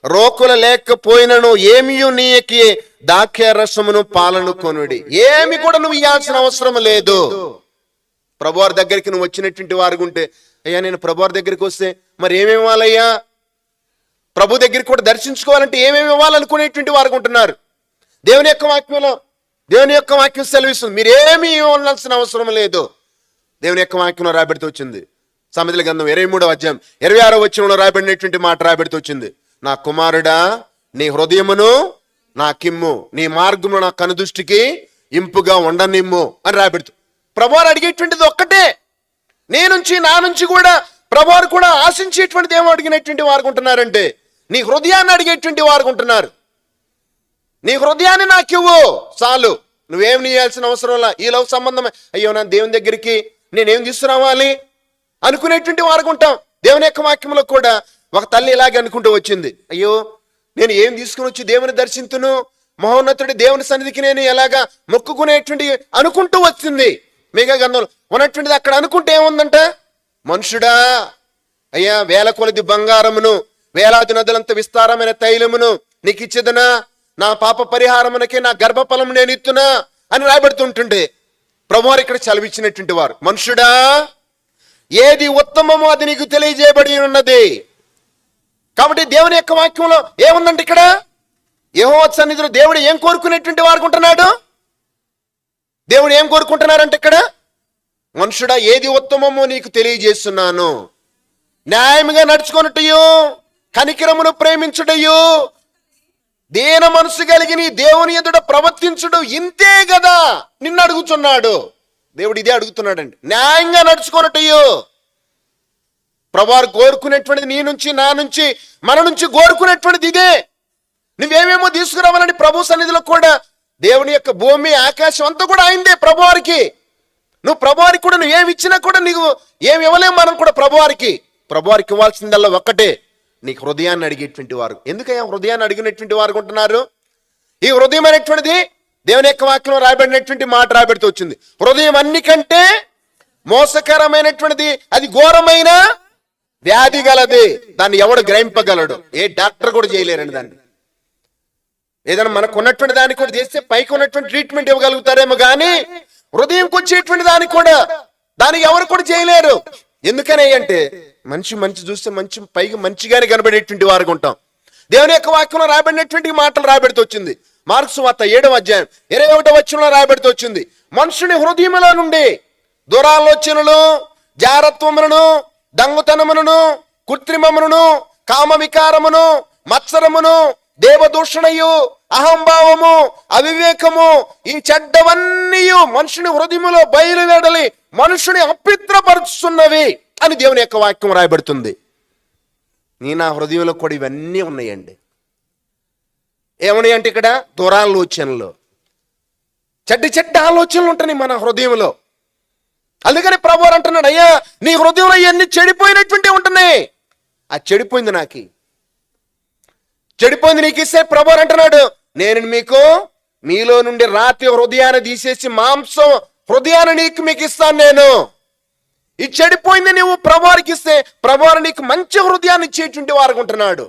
రోకలు లేకపోయినను ఏమియు నీయకి దాఖ్య రసమును పాలను కొనుడి. ఏమి కూడా నువ్వు ఇవ్వాల్సిన అవసరం లేదు. ప్రభువారి దగ్గరికి నువ్వు వచ్చినటువంటి వారు ఉంటే, అయ్యా నేను ప్రభువారి దగ్గరికి వస్తే మరి ఏమేమి ఇవ్వాలయ్యా, ప్రభు దగ్గరికి కూడా దర్శించుకోవాలంటే ఏమేమి ఇవ్వాలనుకునేటువంటి వారు ఉంటున్నారు. దేవుని యొక్క వాక్యంలో దేవుని యొక్క వాక్యం సెలవిస్తుంది, మీరేమీ ఇవ్వాల్సిన అవసరం లేదు. దేవుని యొక్క వాక్యంలో రాబడితో వచ్చింది. సామెతల గ్రంథం 23వ అధ్యాయం 26వ వచనంలో రాబడినటువంటి మాట రాబడితో వచ్చింది, నా కుమారుడా నీ హృదయమును నాకిమ్ము, నీ మార్గమును నా కనుదృష్టికి ఇంపుగా ఉండనిమ్ము అని రాబడుతూ. ప్రభువారు అడిగేటువంటిది ఒక్కటే, నీ నుంచి నా నుంచి కూడా ప్రభువారు కూడా ఆశించేటువంటిది ఏమో అడిగినటువంటి వారు ఉంటున్నారంటే నీ హృదయాన్ని అడిగేటువంటి వారు ఉంటున్నారు. నీ హృదయాన్ని నాకివ్వు చాలు, నువ్వేం నీయాల్సిన అవసరం లా. ఈ లవ్ సంబంధమే, అయ్యో నా దేవుని దగ్గరికి నేనేం తీసుకురావాలి అనుకునేటువంటి వారు ఉంటాం. దేవుని యొక్క వాక్యంలో కూడా ఒక తల్లి ఇలాగే అనుకుంటూ వచ్చింది, అయ్యో నేను ఏం తీసుకుని వచ్చి దేవుని దర్శించును, మహోన్నతుడి దేవుని సన్నిధికి నేను ఎలాగా మొక్కుకునేటువంటి అనుకుంటూ వచ్చింది. మేఘా గ్రంథంలో ఉన్నటువంటిది అక్కడ అనుకుంటే ఏముందంట, మనుషుడా అయ్యా వేల కొలది బంగారమును వేలాది నదులంత విస్తారమైన తైలమును నీకు ఇచ్చేదనా, నా పాప పరిహారమునకి నా గర్భఫలం నేను ఇస్తున్నా అని రాబడుతుంటుంటే ప్రభువారు ఇక్కడ చదివించినటువంటి వారు, మనుషుడా ఏది ఉత్తమమో అది నీకు తెలియజేయబడి ఉన్నది. కాబట్టి దేవుని యొక్క వాక్యంలో ఏముందంటే ఇక్కడ యెహోవా సన్నిధిలో దేవుడు ఏం కోరుకునేటువంటి వారు ఉంటున్నాడు, దేవుడు ఏం కోరుకుంటున్నారంటే ఇక్కడ, మనుషుడా ఏది ఉత్తమమో నీకు తెలియజేస్తున్నాను, న్యాయముగా నడుచుకొనుటయు కనికరమును ప్రేమించుటయు దీన మనసు కలిగి నీ దేవుని ఎదుట ప్రవర్తించుడు ఇంతే కదా నిన్ను అడుగుతున్నాడు. దేవుడు ఇదే అడుగుతున్నాడండి, న్యాయంగా నడుచుకొనుటయు. ప్రభువారు కోరుకునేటువంటిది నీ నుంచి నా నుంచి మన నుంచి కోరుకునేటువంటిది ఇదే. నువ్వేమేమో తీసుకురావాలని ప్రభు సన్నిధిలో కూడా దేవుని యొక్క భూమి ఆకాశం అంతా కూడా అయిందే ప్రభువారికి. నువ్వు ప్రభువారికి కూడా నువ్వు ఏమి ఇచ్చినా కూడా నీకు ఏమి ఇవ్వలేము మనం కూడా ప్రభువారికి ఇవ్వాల్సిందల్లా ఒక్కటే, నీకు హృదయాన్ని అడిగేటువంటి వారు. ఎందుకయ్యా హృదయాన్ని అడిగినటువంటి వారు ఉంటున్నారు? ఈ హృదయం అనేటువంటిది దేవుని యొక్క వాక్యంలో రాయబడినటువంటి మాట రాబడుతూ వచ్చింది, హృదయం అన్నికంటే మోసకరమైనటువంటిది, అది ఘోరమైన వ్యాధి గలది, దాన్ని ఎవడు గ్రహింపగలడు, ఏ డాక్టర్ కూడా చేయలేరండి దాన్ని. ఏదైనా మనకు ఉన్నటువంటి దాన్ని కూడా చేస్తే పైకి ఉన్నటువంటి ట్రీట్మెంట్ ఇవ్వగలుగుతారేమో కానీ హృదయంకి వచ్చేటువంటి దానికి కూడా దానికి ఎవరు కూడా చేయలేరు. ఎందుకని అంటే మంచి చూస్తే మంచి పైకి మంచిగానే కనబడేటువంటి వారు ఉంటాం. దేవుని యొక్క వాక్యంలో రాబడినటువంటి మాటలు రాబడుతూ వచ్చింది. మార్కు సువార్త 7వ అధ్యాయం 21వ వచనంలో రాబడుతూ వచ్చింది, మనుషుని హృదయములో నుండి దురాలోచనలు, జారత్వములను, దొంగతనములను, కృత్రిమములను, కామ వికారమును, మత్సరమును, దేవదూషణయు, అహంభావము, అవివేకము, ఈ చెడ్డవన్నీ మనుషుని హృదయములో బయలువెడలి మనుషుని అపవిత్రపరుచుతున్నవి అని దేవుని యొక్క వాక్యం రాయబడుతుంది. నా హృదయంలో కూడా ఇవన్నీ ఉన్నాయండి. ఏమన్నాయి అంటే ఇక్కడ దురాలోచనలు, చెడ్డ ఆలోచనలు ఉంటాయి మన హృదయంలో. అందుకని ప్రభువారు అంటున్నాడు, అయ్యా నీ హృదయంలో ఇవన్నీ చెడిపోయినటువంటి ఉంటున్నాయి. అది చెడిపోయింది, చెడిపోయింది నీకు ఇస్తే ప్రభువారు అంటున్నాడు, నేను మీకు మీలో నుండి రాతి హృదయాన్ని తీసేసి మాంసం హృదయాన్ని మీకు ఇస్తాను. నేను ఈ చెడిపోయింది నువ్వు ప్రభువారికి ఇస్తే ప్రభువారు నీకు మంచి హృదయాన్ని ఇచ్చేటువంటి వారు ఉంటున్నాడు.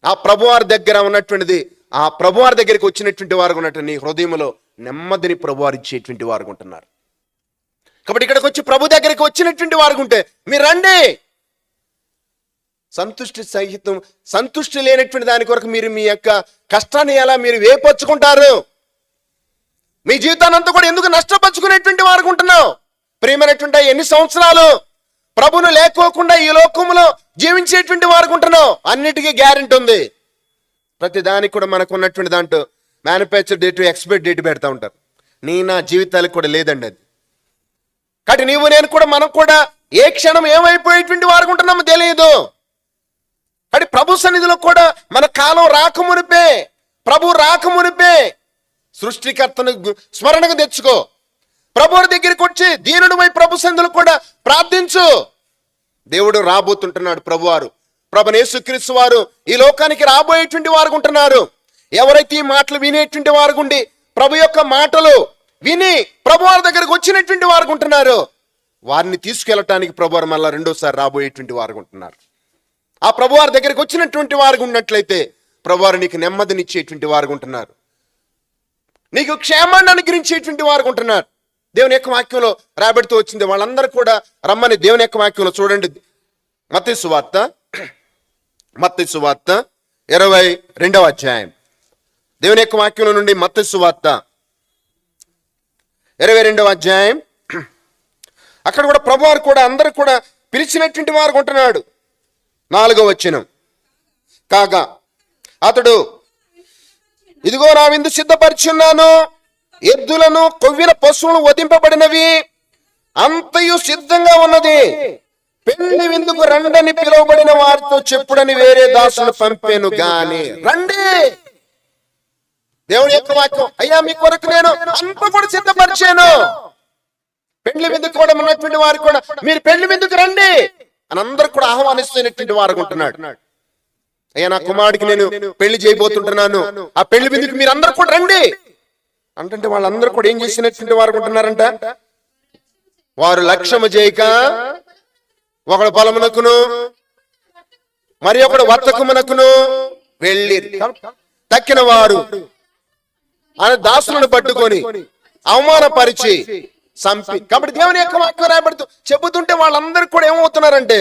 ఆ ప్రభువారి దగ్గర ఉన్నటువంటిది, ఆ ప్రభువారి దగ్గరికి వచ్చినటువంటి వారు ఉన్నట్టు నీ హృదయంలో నెమ్మదిని ప్రభువారు ఇచ్చేటువంటి వారు ఉంటున్నారు. కాబట్టి ఇక్కడికి వచ్చి ప్రభు దగ్గరికి వచ్చినటువంటి వారు ఉంటే మీరు రండి. సంతుష్టి లేనటువంటి దాని కొరకు మీరు మీ యొక్క కష్టాన్ని ఎలా మీరు వేపర్చుకుంటారు? మీ జీవితాన్ని అంతా కూడా ఎందుకు నష్టపరుచుకునేటువంటి వారు ఉంటున్నావు? ప్రియమైనటువంటి ఎన్ని సంవత్సరాలు ప్రభును లేకోకుండా ఈ లోకంలో జీవించేటువంటి వారు ఉంటున్నావు? అన్నిటికీ గ్యారెంటీ ఉంది. ప్రతి దానికి కూడా మనకు ఉన్నటువంటి దాంట్లో మ్యానుఫ్యాక్చర్ డేట్, ఎక్స్పైర్ డేట్ పెడతా ఉంటారు. నా జీవితాలకు కూడా లేదండి అది. కాబట్టి నీవు నేను కూడా మనం కూడా ఏ క్షణం ఏమైపోయేటువంటి వారు ఉంటున్నామో తెలియదు. కాబట్టి ప్రభు సన్నిధిలో కూడా మన కాలం రాకమునిపే, ప్రభు రాకమునిపే సృష్టికర్తను స్మరణకు తెచ్చుకో. ప్రభువు దగ్గరికి వచ్చి దీనుడిపై ప్రభు సన్నిధిలో కూడా ప్రార్థించు. దేవుడు రాబోతుంటున్నాడు. ప్రభువారు యేసుక్రీస్తు వారు ఈ లోకానికి రాబోయేటువంటి వారు ఉంటున్నారు. ఎవరైతే ఈ మాటలు వినేటువంటి వారు ఉండి ప్రభు యొక్క మాటలు విని ప్రభువారి దగ్గరకు వచ్చినటువంటి వారు ఉంటున్నారు, వారిని తీసుకెళ్ళటానికి ప్రభువారు మళ్ళా రెండోసారి రాబోయేటువంటి వారు ఉంటున్నారు. ఆ ప్రభువారి దగ్గరికి వచ్చినటువంటి వారు ఉన్నట్లయితే ప్రభువారు నీకు నెమ్మదినిచ్చేటువంటి వారు ఉంటున్నారు, నీకు క్షేమాన్ని అనుగ్రహించేటువంటి వారు ఉంటున్నారు. దేవుని యొక్క వాక్యంలో రాబడుతూ వచ్చింది. వాళ్ళందరూ కూడా రమ్మని దేవుని యొక్క వాక్యంలో చూడండి. మత్తయి సువార్త 22వ అధ్యాయం. దేవుని యొక్క వాక్యంలో నుండి మత్తయి సువార్త 22వ అధ్యాయం. అక్కడ కూడా ప్రభువారు కూడా అందరూ కూడా పిలిచినటువంటి వారు ఉంటున్నాడు. 4వ వచనం. కాగా అతడు, ఇదిగో నా విందు సిద్ధపరిచున్నాను, ఎద్దులను కొవ్విన పశువులను వధింపబడినవి అంతయు సిద్ధంగా ఉన్నది, పెళ్లి విందుకు రండని పిలువబడిన వారితో చెప్పుడని వేరే దాసులు పంపాను గాని రండి. దేవుని యొక్క వాక్యం, అయ్యా మీ కొరకు నేను అంత కూడా సిద్ధపరిచాను. పెళ్లి విందుకు కూడా ఉన్నటువంటి వారు కూడా మీరు పెళ్లి విందుకు రండి అని అందరూ కూడా ఆహ్వానిస్తున్నటువంటి వారు ఉంటున్నాడు. అయ్యా నా కుమారుడికి నేను పెళ్లి చేయబోతుంటున్నాను, ఆ పెళ్లి విందుకు మీరు అందరూ కూడా రండి అంటే వాళ్ళందరూ కూడా ఏం చేసినటువంటి వారు ఉంటున్నారంట, వారు లక్ష్యము చేయక ఒకడు పొలమునకును మరి ఒకడు వర్తకమునకును వెళ్ళి తక్కిన వారు ఆయన దాసులను పట్టుకొని అవమానపరిచి సంపి. కాబట్టి దేవుని యొక్క వాక్యం రాయబడుతూ చెబుతుంటే వాళ్ళందరూ కూడా ఏమవుతున్నారంటే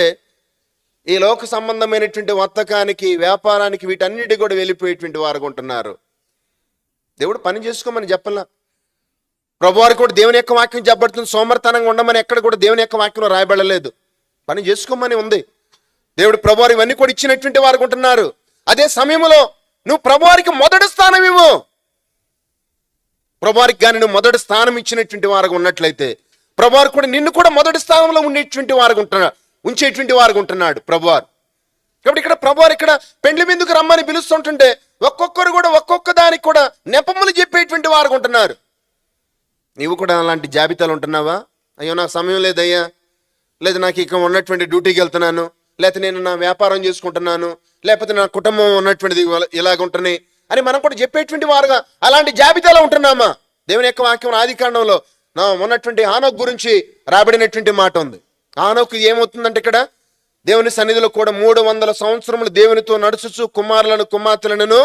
ఈ లోక సంబంధమైనటువంటి వర్తకానికి, వ్యాపారానికి, వీటన్నిటి కూడా వెళ్ళిపోయేటువంటి వారు ఉంటున్నారు. దేవుడు పని చేసుకోమని చెప్పలా. ప్రభువారు కూడా దేవుని యొక్క వాక్యం చెప్పబడుతుంది. సోమర్తనంగా ఉండమని ఎక్కడ కూడా దేవుని యొక్క వాక్యంలో రాయబడలేదు. పని చేసుకోమని ఉంది. దేవుడు ప్రభువారు ఇవన్నీ కూడా ఇచ్చినటువంటి వారు ఉంటున్నారు. అదే సమయంలో నువ్వు ప్రభువారికి మొదటి స్థానం ఇవ్వు. ప్రభువారికి కానీ నువ్వు మొదటి స్థానం ఇచ్చినటువంటి వారు ఉన్నట్లయితే ప్రభువారు కూడా నిన్ను కూడా మొదటి స్థానంలో ఉండేటువంటి వారు ఉంచేటువంటి వారు ఉంటున్నాడు ప్రభువారు. కాబట్టి ఇక్కడ ప్రభువారు ఇక్కడ పెండ్లి విందుకు రమ్మని పిలుస్తుంటుంటే ఒక్కొక్కరు కూడా ఒక్కొక్క దానికి కూడా నెపములు చెప్పేటువంటి వారు ఉంటున్నారు. నీవు కూడా అలాంటి జాబితాలు ఉంటున్నావా? అయ్యో నాకు సమయం లేదయ్యా, లేదు నాకు ఇక ఉన్నటువంటి డ్యూటీకి వెళ్తున్నాను, లేకపోతే నేను నా వ్యాపారం చేసుకుంటున్నాను, లేకపోతే నా కుటుంబం ఉన్నటువంటిది ఇలాగ ఉంటున్నాయి అని మనం కూడా చెప్పేటువంటి వారుగా అలాంటి జాబితాలో ఉంటున్నామా? దేవుని యొక్క వాక్యం ఆదికాండంలో ఉన్నటువంటి హానోకు గురించి రాబడినటువంటి మాట ఉంది. హానోకు ఏమవుతుందంటే ఇక్కడ దేవుని సన్నిధిలో కూడా 300 సంవత్సరములు దేవునితో నడుచుచు కుమారులను కుమార్తెలను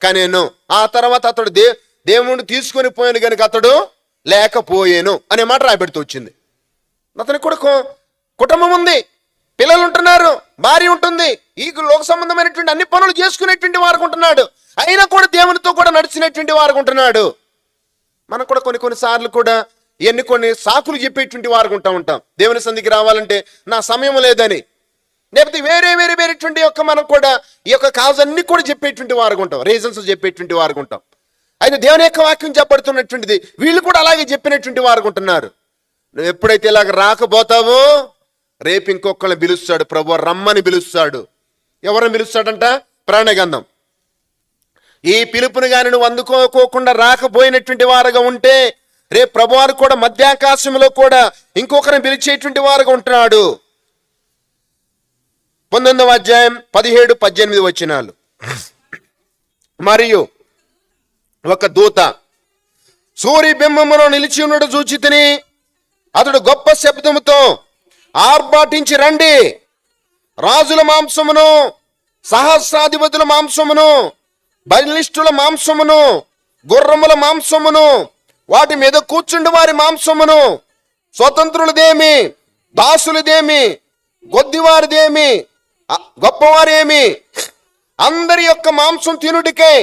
కనేను. ఆ తర్వాత అతడు దేవుని తీసుకొని పోయాను కనుక అతడు లేకపోయాను అనే మాట రాబడుతూ వచ్చింది. అతనికి కూడా కుటుంబం ఉంది, పిల్లలు ఉంటున్నారు, భార్య ఉంటుంది, ఈ లోక సంబంధమైనటువంటి అన్ని పనులు చేసుకునేటువంటి వారు ఉంటున్నాడు. అయినా కూడా దేవునితో కూడా నడిచినటువంటి వారు ఉంటున్నాడు. మనం కూడా కొన్ని సార్లు కూడా కొన్ని సాకులు చెప్పేటువంటి వారు ఉంటాం. దేవుని సంధికి రావాలంటే నా సమయం లేదని, లేకపోతే వేరేటువంటి యొక్క మనం కూడా ఈ యొక్క కాజ్ అన్ని కూడా చెప్పేటువంటి వారు ఉంటాం, రీజన్స్ చెప్పేటువంటి వారు ఉంటాం. అయితే దేవుని యొక్క వాక్యం చెప్పబడుతున్నటువంటిది వీళ్ళు కూడా అలాగే చెప్పినటువంటి వారు ఉంటున్నారు. నువ్వు ఎప్పుడైతే ఇలాగ రాకపోతావో రేపు ఇంకొకళ్ళని పిలుస్తాడు ప్రభువు, రమ్మని పిలుస్తాడు. ఎవరిని పిలుస్తాడంట? ప్రాణగంధం. ఈ పిలుపుని గాని నువ్వు అందుకోకుండా రాకపోయినటువంటి వారుగా ఉంటే రేపు ప్రభువారు కూడా మధ్యాకాశంలో కూడా ఇంకొకరిని పిలిచేటువంటి వారుగా ఉంటున్నాడు. 19వ అధ్యాయం 17-18 వచనాలు. మరియు ఒక దూత సూర్యబింబములో నిలిచి ఉన్నట్టు చూచితిని. అతడు గొప్ప శబ్దముతో ఆర్భాటించి, రండి, రాజుల మాంసమును, సహస్రాధిపతుల మాంసమును, బలిష్ఠుల మాంసమును, గుర్రముల మాంసమును, వాటి మీద కూర్చుండి వారి మాంసమును, స్వతంత్రులదేమి, దాసులదేమి, గొద్దివారిదేమి, గొప్పవారేమి, అందరి యొక్క మాంసం తినుటికై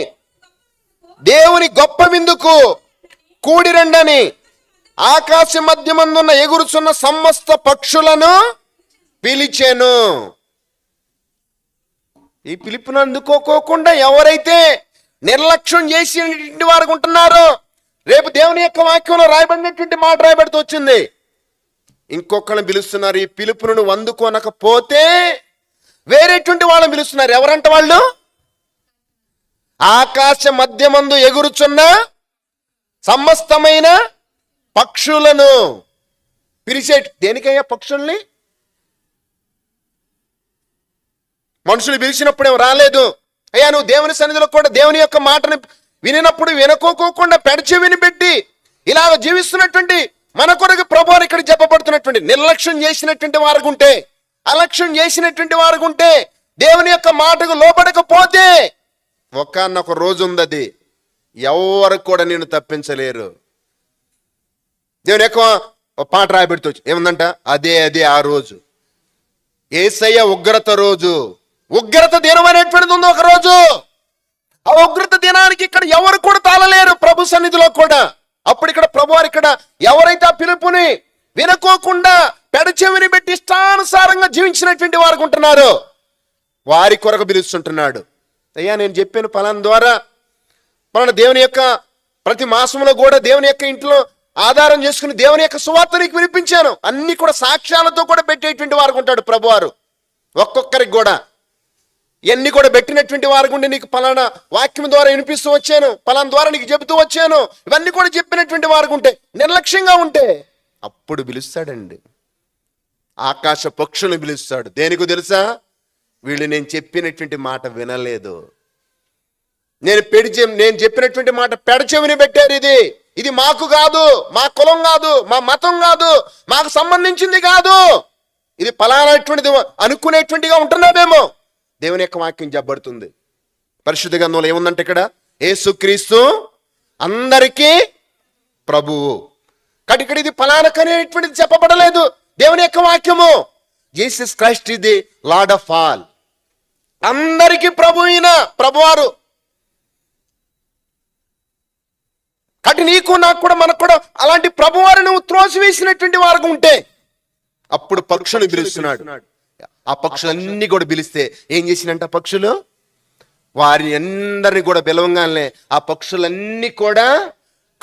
దేవుని గొప్ప విందుకు కూడిరండని ఆకాశ మధ్యమందున్న ఎగురుచున్న సమస్త పక్షులను పిలిచెను. ఈ పిలుపును అందుకోకుండా ఎవరైతే నిర్లక్ష్యం చేసినటువంటి వారు ఉంటున్నారో రేపు దేవుని యొక్క వాక్యంలో రాయబడినటువంటి మాట రాయబడుతూ వచ్చింది. ఇంకొకరిని పిలుస్తున్నారు. ఈ పిలుపును నువ్వు అందుకోనకపోతే వేరేటువంటి వాళ్ళని పిలుస్తున్నారు. ఎవరంట వాళ్ళు? ఆకాశ మధ్యమందు ఎగురుచున్న సమస్తమైన పక్షులను పిలిచే. దేనికయ్యా పక్షుల్ని? మనుషులు పిలిచినప్పుడు ఏం రాలేదు. అయ్యా నువ్వు దేవుని సన్నిధిలో కూడా దేవుని యొక్క మాటను వినినప్పుడు వినుకోకుండా పెడచెవిని పెట్టి ఇలాగ జీవిస్తున్నటువంటి మన కొరకు ప్రభువుని ఇక్కడ చెప్పబడుతున్నటువంటి నిర్లక్ష్యం చేసినటువంటి వారు ఉంటే, అలక్ష్యం చేసినటువంటి వారు ఉంటే, దేవుని యొక్క మాటకు లోపడకపోతే ఒకానొక రోజు ఉంది, అది ఎవరు కూడా నిన్ను తప్పించలేరు. దేవుని యొక్క పాట రాయబెడుతూ ఏముందంట, అదే ఆ రోజు యేసయ్య ఉగ్రత రోజు. ఉగ్రత దినం అనేటువంటిది ఉంది ఒక రోజు. ఆ ఉగ్రత దినానికి ఇక్కడ ఎవరు కూడా తాళలేరు ప్రభు సన్నిధిలో కూడా. అప్పుడు ఇక్కడ ప్రభు వారు ఇక్కడ ఎవరైతే ఆ పిలుపుని వినుకోకుండా పెడచెవిని పెట్టి ఇష్టానుసారంగా జీవించినటువంటి వారు ఉంటున్నారో వారి కొరకు పిలుస్తుంటున్నాడు. అయ్యా నేను చెప్పాను పలానా ద్వారా పలానా దేవుని యొక్క ప్రతి మాసంలో కూడా దేవుని యొక్క ఇంట్లో ఆధారం చేసుకుని దేవుని యొక్క సువార్త నీకు వినిపించాను. అన్ని కూడా సాక్ష్యాలతో కూడా పెట్టేటువంటి వారు ఉంటాడు ప్రభువారు. ఒక్కొక్కరికి కూడా ఇవన్నీ కూడా పెట్టినటువంటి వారు ఉండి నీకు పలానా వాక్యం ద్వారా వినిపిస్తూ వచ్చాను, పలానా ద్వారా నీకు చెబుతూ వచ్చాను, ఇవన్నీ కూడా చెప్పినటువంటి వారు ఉంటే నిర్లక్ష్యంగా ఉంటే అప్పుడు పిలుస్తాడండి. ఆకాశ పక్షులను పిలుస్తాడు. దేనికి తెలుసా? వీళ్ళు నేను చెప్పినటువంటి మాట వినలేదు, నేను చెప్పినటువంటి మాట పెడచెవిని పెట్టారు. ఇది మాకు కాదు, మా కులం కాదు, మా మతం కాదు, మాకు సంబంధించింది కాదు, ఇది ఫలానటువంటిది అనుకునేటువంటిగా ఉంటున్నామేమో. దేవుని యొక్క వాక్యం చెప్పబడుతుంది. పరిశుద్ధ గ్రంథంలో ఏముందంటే ఇక్కడ యేసుక్రీస్తు అందరికీ ప్రభువు. కాబట్టి ఇక్కడ ఇది ఫలానకనేటువంటిది చెప్పబడలేదు. దేవుని యొక్క వాక్యము జీసస్ క్రైస్ట్ ఇది లార్డ్ ఆఫ్ ఆల్, అందరికీ ప్రభు అయిన ప్రభువారు. కాబట్టి నీకు నాకు కూడా మనకు కూడా అలాంటి ప్రభువారు నువ్వు త్రోసివేసినటువంటి వారు ఉంటే అప్పుడు పక్షులు పిలుస్తున్నాడు. ఆ పక్షులన్నీ కూడా పిలిస్తే ఏం చేసినంట పక్షులు? వారిని అందరినీ కూడా పిలవంగానే ఆ పక్షులన్నీ కూడా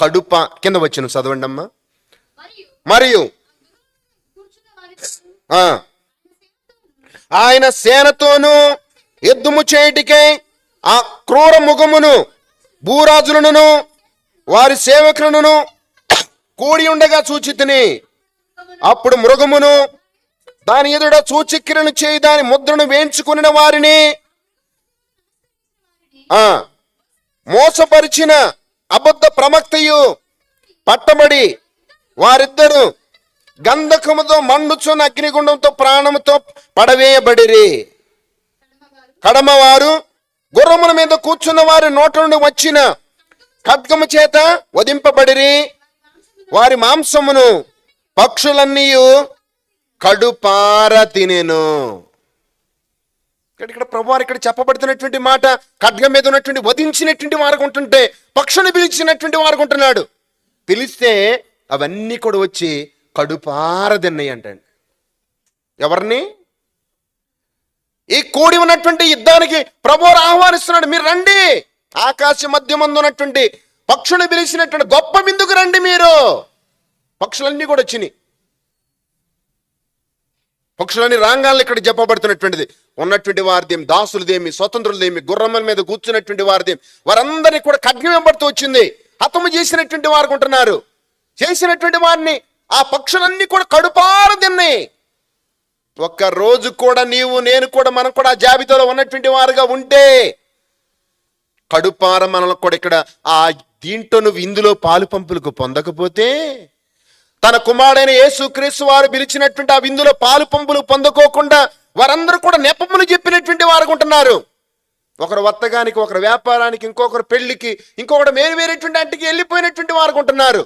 కడుప కింద వచ్చాను. చదవండి అమ్మా. మరియు ఆయన సేనతోనూ యుద్ధము చేయుటకై ఆ క్రూర ముఖమును భూరాజులను వారి సేవకులను కూడి ఉండగా చూచితిని. అప్పుడు మృగమును దాని ఎదుట సూచక్రియను చేయి దాని ముద్రను వేయించుకుని వారిని మోసపరిచిన అబద్ధ ప్రవక్తయు పట్టబడి వారిద్దరు గంధకముతో మండుచున్న అగ్నిగుండంతో ప్రాణముతో పడవేయబడిరి. కడమవారు గుర్రముల మీద కూర్చున్న వారి నోట నుండి వచ్చిన ఖడ్గము చేత వధింపబడిరి. వారి మాంసమును పక్షులన్నీ కడుపార తినెను. ఇక్కడ ప్రభువారు ఇక్కడ చెప్పబడుతున్నటువంటి మాట ఖడ్గం మీద ఉన్నటువంటి వధించినటువంటి వారు ఉంటుంటే పక్షులు పిలిచినటువంటి వారు ఉంటున్నాడు. పిలిస్తే అవన్నీ కూడా వచ్చి కడుపార తిన్నాయి అంటండి. ఎవరిని? ఈ కూడి ఉన్నటువంటి యుద్ధానికి ప్రభువారు ఆహ్వానిస్తున్నాడు. మీరు రండి, ఆకాశ మధ్యమందు ఉన్నటువంటి పక్షులు పిలిచినటువంటి గొప్ప విందుకు రండి. మీరు పక్షులన్నీ కూడా వచ్చినాయి. పక్షులన్నీ రాంగాల్లో ఇక్కడ చెప్పబడుతున్నటువంటిది ఉన్నటువంటి వారిదేమి, దాసులదేమి, స్వతంత్రులదేమి, గుర్రముల మీద కూర్చున్నటువంటి వారిదేమి, వారందరినీ కూడా ఖడ్గం వెంబడుతూ వచ్చింది. హతము చేసినటువంటి వారు ఉంటున్నారు. చేసినటువంటి వారిని ఆ పక్షులన్నీ కూడా కడుపార తిన్నాయి. ఒక్క రోజు కూడా నీవు నేను కూడా మనం కూడా ఆ జాబితాలో ఉన్నటువంటి వారుగా ఉంటే కడుపార మనల్ని కూడా ఇక్కడ ఆ దీంట్లో నువ్వు ఇందులో పాలు పంపులకు పొందకపోతే, తన కుమారుడైన యేసుక్రీస్తు వారు పిలిచినటువంటి ఆ విందులో పాలు పంపులు పొందుకోకుండా వారందరూ కూడా నెపములు చెప్పినటువంటి వారు ఉంటున్నారు. ఒకరు వర్తగానికి, ఒకరు వ్యాపారానికి, ఇంకొకరు పెళ్లికి, ఇంకొకరు వేరు వేరేటువంటి అంటికి వెళ్ళిపోయినటువంటి వారు ఉంటున్నారు.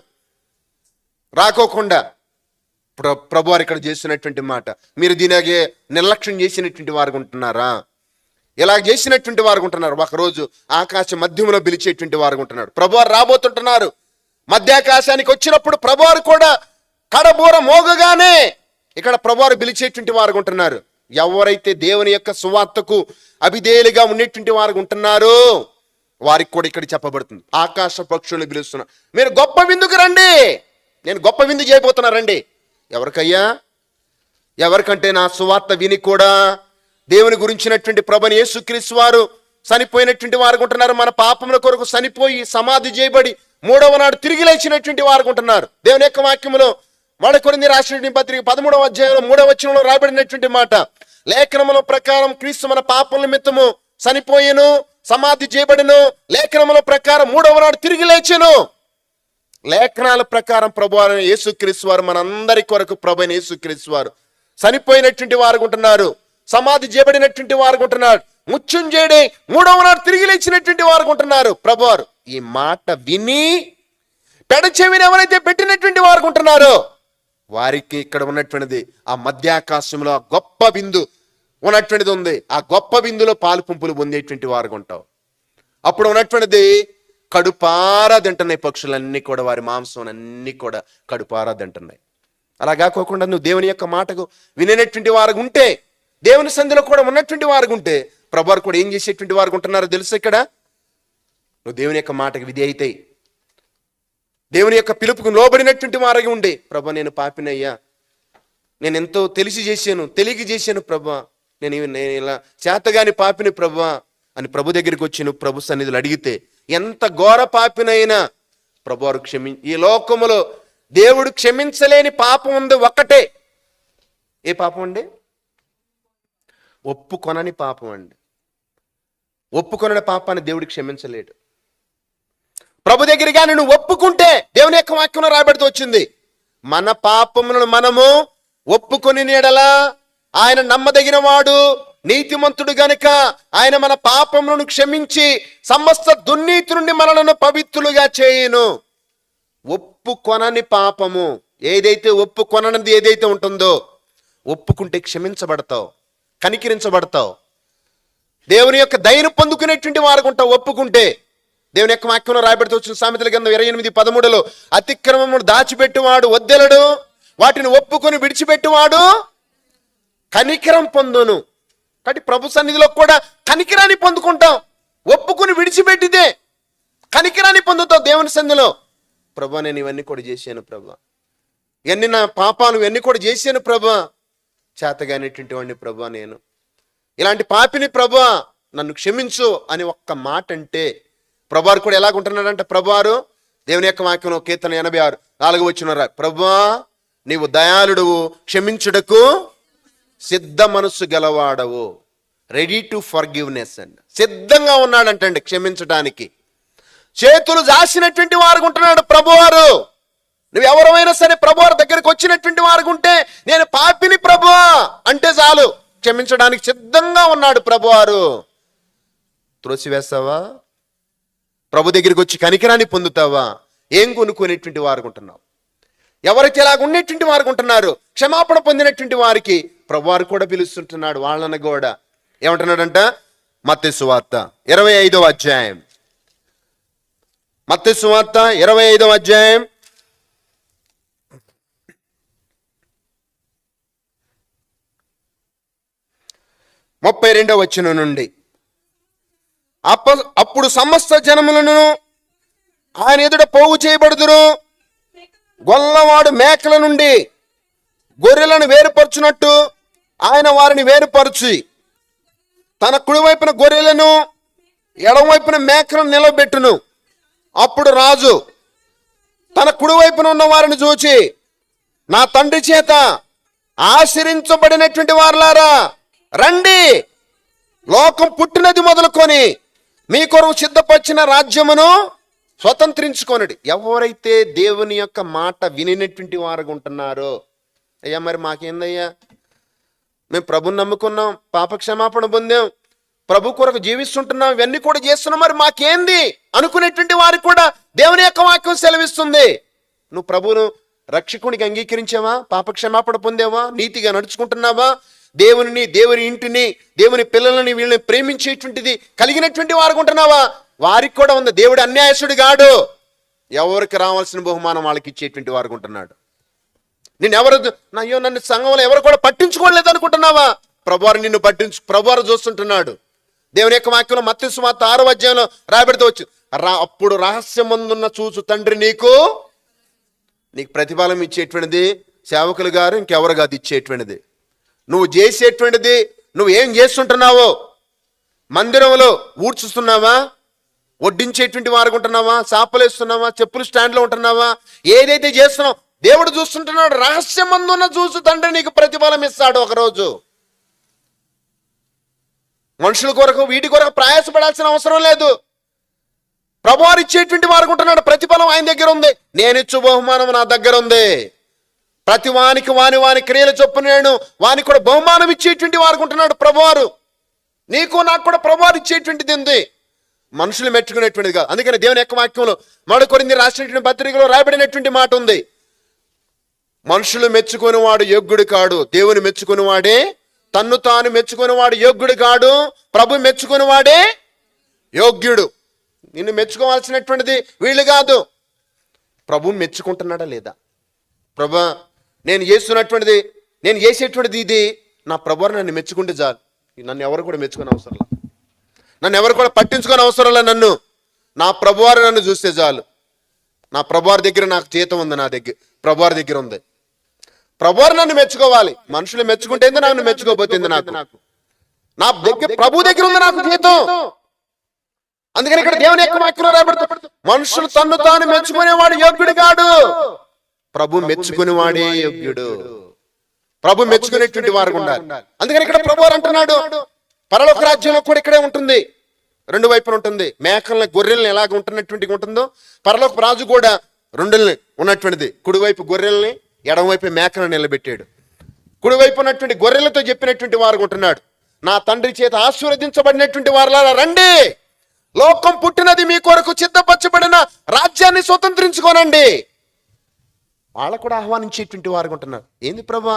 రాకోకుండా ప్రభు వారు ఇక్కడ చేసినటువంటి మాట, మీరు దీనిగే నిర్లక్ష్యం చేసినటువంటి వారు ఉంటున్నారా? ఇలా చేసినటువంటి వారు ఉంటున్నారు. ఒకరోజు ఆకాశ మధ్యంలో పిలిచేటువంటి వారు ఉంటున్నాడు. ప్రభువారు రాబోతుంటున్నారు. మధ్యాకాశానికి వచ్చినప్పుడు ప్రభువారు కూడా కడబూర మోగగానే ఇక్కడ ప్రభువారు పిలిచేటువంటి వారు ఉంటున్నారు. ఎవరైతే దేవుని యొక్క సువార్తకు అభిధేయులుగా ఉండేటువంటి వారు ఉంటున్నారో వారికి కూడా ఇక్కడ చెప్పబడుతుంది. ఆకాశ పక్షులు పిలుస్తున్నారు, మీరు గొప్ప విందుకు రండి, నేను గొప్ప విందు చేయబోతున్నారండి. ఎవరికయ్యా? ఎవరికంటే నా సువార్త విని కూడా దేవుని గురించినటువంటి ప్రభుని యేసుక్రీస్తు వారు చనిపోయినటువంటి వారు ఉంటున్నారు. మన పాపముల కొరకు చనిపోయి సమాధి చేయబడి మూడవ నాడు తిరిగి లేచినటువంటి వారు ఉంటున్నారు. దేవుని యొక్క వాక్యములో కొరింథీ రాసినటువంటి పత్రిక 13వ అధ్యాయంలో 3వ వచనంలో రాయబడినటువంటి మాట, లేఖనముల ప్రకారం క్రీస్తు మన పాపముల నిమిత్తము చనిపోయెను, సమాధి చేయబడిను, లేఖనముల ప్రకారం మూడవ నాడు తిరిగి లేచెను. లేఖనాల ప్రకారం ప్రభువైన యేసుక్రీస్తు వారు మనందరి కొరకు ప్రభువైన యేసుక్రీస్తు వారు చనిపోయినటువంటి వారు ఉంటున్నారు, సమాధి చేయబడినటువంటి వారు ఉంటున్నారు, మృత్యుంజయుడై మూడవ నాడు తిరిగి లేచినటువంటి వారు ఉంటున్నారు. ప్రభువారు ఈ మాట విని పెడచెవిని ఎవరైతే పెట్టినటువంటి వారు ఉంటున్నారో వారికి ఇక్కడ ఉన్నటువంటిది ఆ మధ్యాకాశంలో ఆ గొప్ప బిందు ఉన్నటువంటిది ఉంది. ఆ గొప్ప బిందులో పాలు పంపులు పొందేటువంటి వారు ఉంటావు. అప్పుడు ఉన్నటువంటిది కడుపారా తింటున్నాయి పక్షులన్నీ కూడా, వారి మాంసం అన్నీ కూడా కడుపారా తింటున్నాయి. అలా కాకోకుండా నువ్వు దేవుని యొక్క మాటకు వినేటువంటి వారు ఉంటే, దేవుని సంధిలో కూడా ఉన్నటువంటి వారు ఉంటే ప్రభువారు కూడా ఏం చేసేటువంటి వారు ఉంటున్నారో తెలుసు. ఇక్కడ నువ్వు దేవుని యొక్క మాటకు విధేయతై దేవుని యొక్క పిలుపుకు లోబడినటువంటి వారికి ఉండే, ప్రభా నేను పాపినయ్యా, నేను ఎంతో తెలిసి చేశాను, తెలియక చేశాను ప్రభా, నేను ఇలా చేతగాని పాపిని ప్రభా అని ప్రభు దగ్గరికి వచ్చి నువ్వు ప్రభు సన్నిధులు అడిగితే, ఎంత ఘోర పాపినైనా ప్రభువారు ఈ లోకములో దేవుడు క్షమించలేని పాపం ఉంది ఒక్కటే. ఏ పాపం అండి? ఒప్పుకొనని పాపం అండి. ఒప్పుకొనని పాపాన్ని దేవుడు క్షమించలేడు. ప్రభు దగ్గరగా నువ్వు ఒప్పుకుంటే, దేవుని యొక్క వాక్యంలో రాబడుతూ వచ్చింది, మన పాపములను మనము ఒప్పుకొని నీడలా ఆయన నమ్మదగిన వాడు, నీతిమంతుడు గనుక ఆయన మన పాపములను క్షమించి సమస్త దుర్నీతి నుండి మనలను పవిత్రులుగా చేయును. ఒప్పుకొనని పాపము ఏదైతే, ఒప్పుకొననిది ఏదైతే ఉంటుందో, ఒప్పుకుంటే క్షమించబడతావు, కనికరించబడతావు, దేవుని యొక్క దయను పొందుకునేటువంటి వారు ఉంటావు ఒప్పుకుంటే. దేవుని యొక్క వాక్యంలో రాయబడుతూ వచ్చిన సామెతల గ్రంథం 28:13 అతిక్రమమును దాచిపెట్టువాడు వద్దెలడు, వాటిని ఒప్పుకొని విడిచిపెట్టువాడు కనికరం పొందును. కాబట్టి ప్రభు సన్నిధిలో కూడా కనికరాన్ని పొందుకుంటాం. ఒప్పుకొని విడిచిపెట్టితే కనికరాన్ని పొందుతావు దేవుని సన్నిధిలో. ప్రభా నేను ఇవన్నీ కూడా చేశాను ప్రభా, ఇవన్నీ నా పాపాలు ఇవన్నీ కూడా చేశాను ప్రభా, చేతగానేటువంటి వాడిని ప్రభా, నేను ఇలాంటి పాపిని ప్రభా నన్ను క్షమించు అని ఒక్క మాట అంటే ప్రభువారు కూడా ఎలాగుంటున్నాడంటే, ప్రభువారు దేవుని యొక్క వాక్యంలో కీర్తన 86:4 వచ్చిన, ప్రభువా నీవు దయాళుడువు, క్షమించుటకు సిద్ధ మనస్సు గలవాడవు, రెడీ టు ఫర్గివ్నెస్ అండి, సిద్ధంగా ఉన్నాడంటండి క్షమించడానికి. చేతులు జాసినటువంటి వారు ఉంటున్నాడు ప్రభువారు. నువ్వు ఎవరైనా సరే ప్రభువారి దగ్గరికి వచ్చినటువంటి వారు ఉంటే, నేను పాపిని ప్రభువా అంటే చాలు, క్షమించడానికి సిద్ధంగా ఉన్నాడు ప్రభువారు. త్రోసివేస్తావా? ప్రభు దగ్గరికి వచ్చి కనికరాన్ని పొందుతావా? ఏం కొనుక్కునేటువంటి వారు ఉంటున్నావు? ఎవరైతే ఇలాగ ఉండేటువంటి వారు ఉంటున్నారు, క్షమాపణ పొందినటువంటి వారికి ప్రభువారు కూడా పిలుస్తుంటున్నాడు. వాళ్ళని కూడా ఏమంటున్నాడంట? మత్తయి సువార్త 25వ అధ్యాయం, మత్తయి సువార్త 25వ అధ్యాయం 32వ వచనం నుండి, అప్పుడు సమస్త జనములను ఆయన ఎదుట పోగు చేయబడుదురు, గొల్లవాడు మేకల నుండి గొర్రెలను వేరుపరచునట్టు ఆయన వారిని వేరుపరచి తన కుడివైపున గొర్రెలను ఎడమవైపున మేకలను నిలబెట్టును. అప్పుడు రాజు తన కుడివైపున ఉన్న వారిని చూచి, నా తండ్రి చేత ఆశీర్వదించబడినటువంటి వారులారా రండి, లోకం పుట్టినది మొదలుకొని మీ కొరకు సిద్ధపరిచిన రాజ్యమును స్వతంత్రించుకొనుడి. ఎవరైతే దేవుని యొక్క మాట వినినటువంటి వారుగా ఉంటున్నారో, అయ్యా మరి మాకేందయ్యా, మేము ప్రభుని నమ్ముకున్నాం, పాప క్షమాపణ పొందాం, ప్రభు కొరకు జీవిస్తుంటున్నాం, ఇవన్నీ కూడా చేస్తున్నాం, మరి మాకేంది అనుకునేటువంటి వారికి కూడా దేవుని యొక్క వాక్యం సెలవిస్తుంది. నువ్వు ప్రభువును రక్షకునికి అంగీకరించావా, పాప క్షమాపణ పొందావా, నీతిగా నడుచుకుంటున్నావా, దేవుని ఇంటిని, దేవుని పిల్లలని వీళ్ళని ప్రేమించేటువంటిది కలిగినటువంటి వారు ఉంటున్నావా, వారికి కూడా ఉంది. దేవుడు అన్యాయసుడు కాడు, ఎవరికి రావాల్సిన బహుమానం వాళ్ళకి ఇచ్చేటువంటి వారు ఉంటున్నాడు. నన్ను సంఘంలో ఎవరు కూడా పట్టించుకోలేదు అనుకుంటున్నావా, ప్రభువారు నిన్ను ప్రభువారు చూస్తుంటున్నాడు. దేవుని యొక్క వాక్యంలో మత్తయి సువార్త 6వ అధ్యాయంలో రాబెడుతూ వచ్చు, అప్పుడు రహస్యమందున్న చూచు తండ్రి నీకు ప్రతిఫలం ఇచ్చేటువంటిది సేవకులు గారు ఇంకెవరు కాదు ఇచ్చేటువంటిది. నువ్వు చేసేటువంటిది, నువ్వు ఏం చేస్తుంటున్నావో, మందిరంలో ఊడ్చుస్తున్నావా, వడ్డించేటువంటి వారు ఉంటున్నావా, చాపలేస్తున్నావా, చెప్పులు స్టాండ్లో ఉంటున్నావా, ఏదైతే చేస్తున్నావు దేవుడు చూస్తుంటున్నాడు. రహస్యమందున్న చూసు తండ్రి నీకు ప్రతిఫలం ఇస్తాడు ఒకరోజు. మనుషుల కొరకు వీటి కొరకు ప్రయాసపడాల్సిన అవసరం లేదు. ప్రభువారు ఇచ్చేటువంటి వారు ఉంటున్నాడు, ప్రతిఫలం ఆయన దగ్గర ఉంది. నేనిచ్చు బహుమానం నా దగ్గర ఉంది. ప్రతి వానికి వాని క్రియల చొప్పున నేను వానికి కూడా బహుమానం ఇచ్చేటువంటి వారు ఉంటున్నాడు ప్రభువారు. నీకు నాకు కూడా ప్రభువారు ఇచ్చేటువంటిది ఉంది, మనుషులు మెచ్చుకునేటువంటిది కాదు. అందుకని దేవుని యొక్క వాక్యంలో 1 కొరింథీ రాసినటువంటి పత్రికలో రాయబడినటువంటి మాట ఉంది, మనుషులు మెచ్చుకునేవాడు యోగ్యుడు కాడు, దేవుని మెచ్చుకునేవాడే, తన్ను తాను మెచ్చుకునేవాడు యోగ్యుడు కాడు, ప్రభు మెచ్చుకునేవాడే యోగ్యుడు. నిన్ను మెచ్చుకోవాల్సినటువంటిది వీళ్ళు కాదు, ప్రభు మెచ్చుకుంటున్నాడా లేదా, ప్రభా నేను చేసేటువంటిది ఇది, నా ప్రభువారు నన్ను మెచ్చుకుంటే చాలు, నన్ను ఎవరు కూడా మెచ్చుకునే అవసరంలా, నన్ను ఎవరు కూడా పట్టించుకునే అవసరంలా, నన్ను నా ప్రభువారు నన్ను చూస్తే చాలు. నా ప్రభువారి దగ్గర నాకు జీతం ఉంది, నా దగ్గర ప్రభువారి దగ్గర ఉంది. ప్రభువారు నన్ను మెచ్చుకోవాలి, మనుషులు మెచ్చుకుంటే నన్ను మెచ్చుకోబోతుంది, నాకు నా దగ్గర ప్రభు దగ్గర ఉంది నాకు జీతం. అందుకని ఇక్కడ దేవుని యొక్క వాక్యంలో రాబడుతుంది, మనుషులు తన్ను తాను మెచ్చుకునేవాడు యోగ్యుడు కాడు, ప్రభు మెచ్చుకునేవాడే యోగ్యుడు. ప్రభు మెచ్చుకునేటువంటి వారు ఉండాలి. అందుకని ఇక్కడ ప్రభువారు అంటున్నాడు, పరలోక రాజ్యంలో కూడా ఇక్కడే ఉంటుంది, 2 వైపున ఉంటుంది. మేకల్ని గొర్రెల్ని ఎలాగ ఉంటున్నటువంటి ఉంటుందో పరలోక రాజు కూడా 2 ఉన్నటువంటిది. కుడివైపు గొర్రెల్ని, ఎడమవైపు మేకలను నిలబెట్టాడు. కుడివైపు ఉన్నటువంటి గొర్రెలతో చెప్పినటువంటి వారు ఉంటున్నాడు, నా తండ్రి చేత ఆశీర్వదించబడినటువంటి వారులారా రండి, లోకం పుట్టినది మీ కొరకు సిద్ధపరచబడిన రాజ్యాన్ని స్వతంత్రించుకోనండి. వాళ్ళకు కూడా ఆహ్వానించేటువంటి వారు ఉంటున్నారు. ఏంది ప్రభా,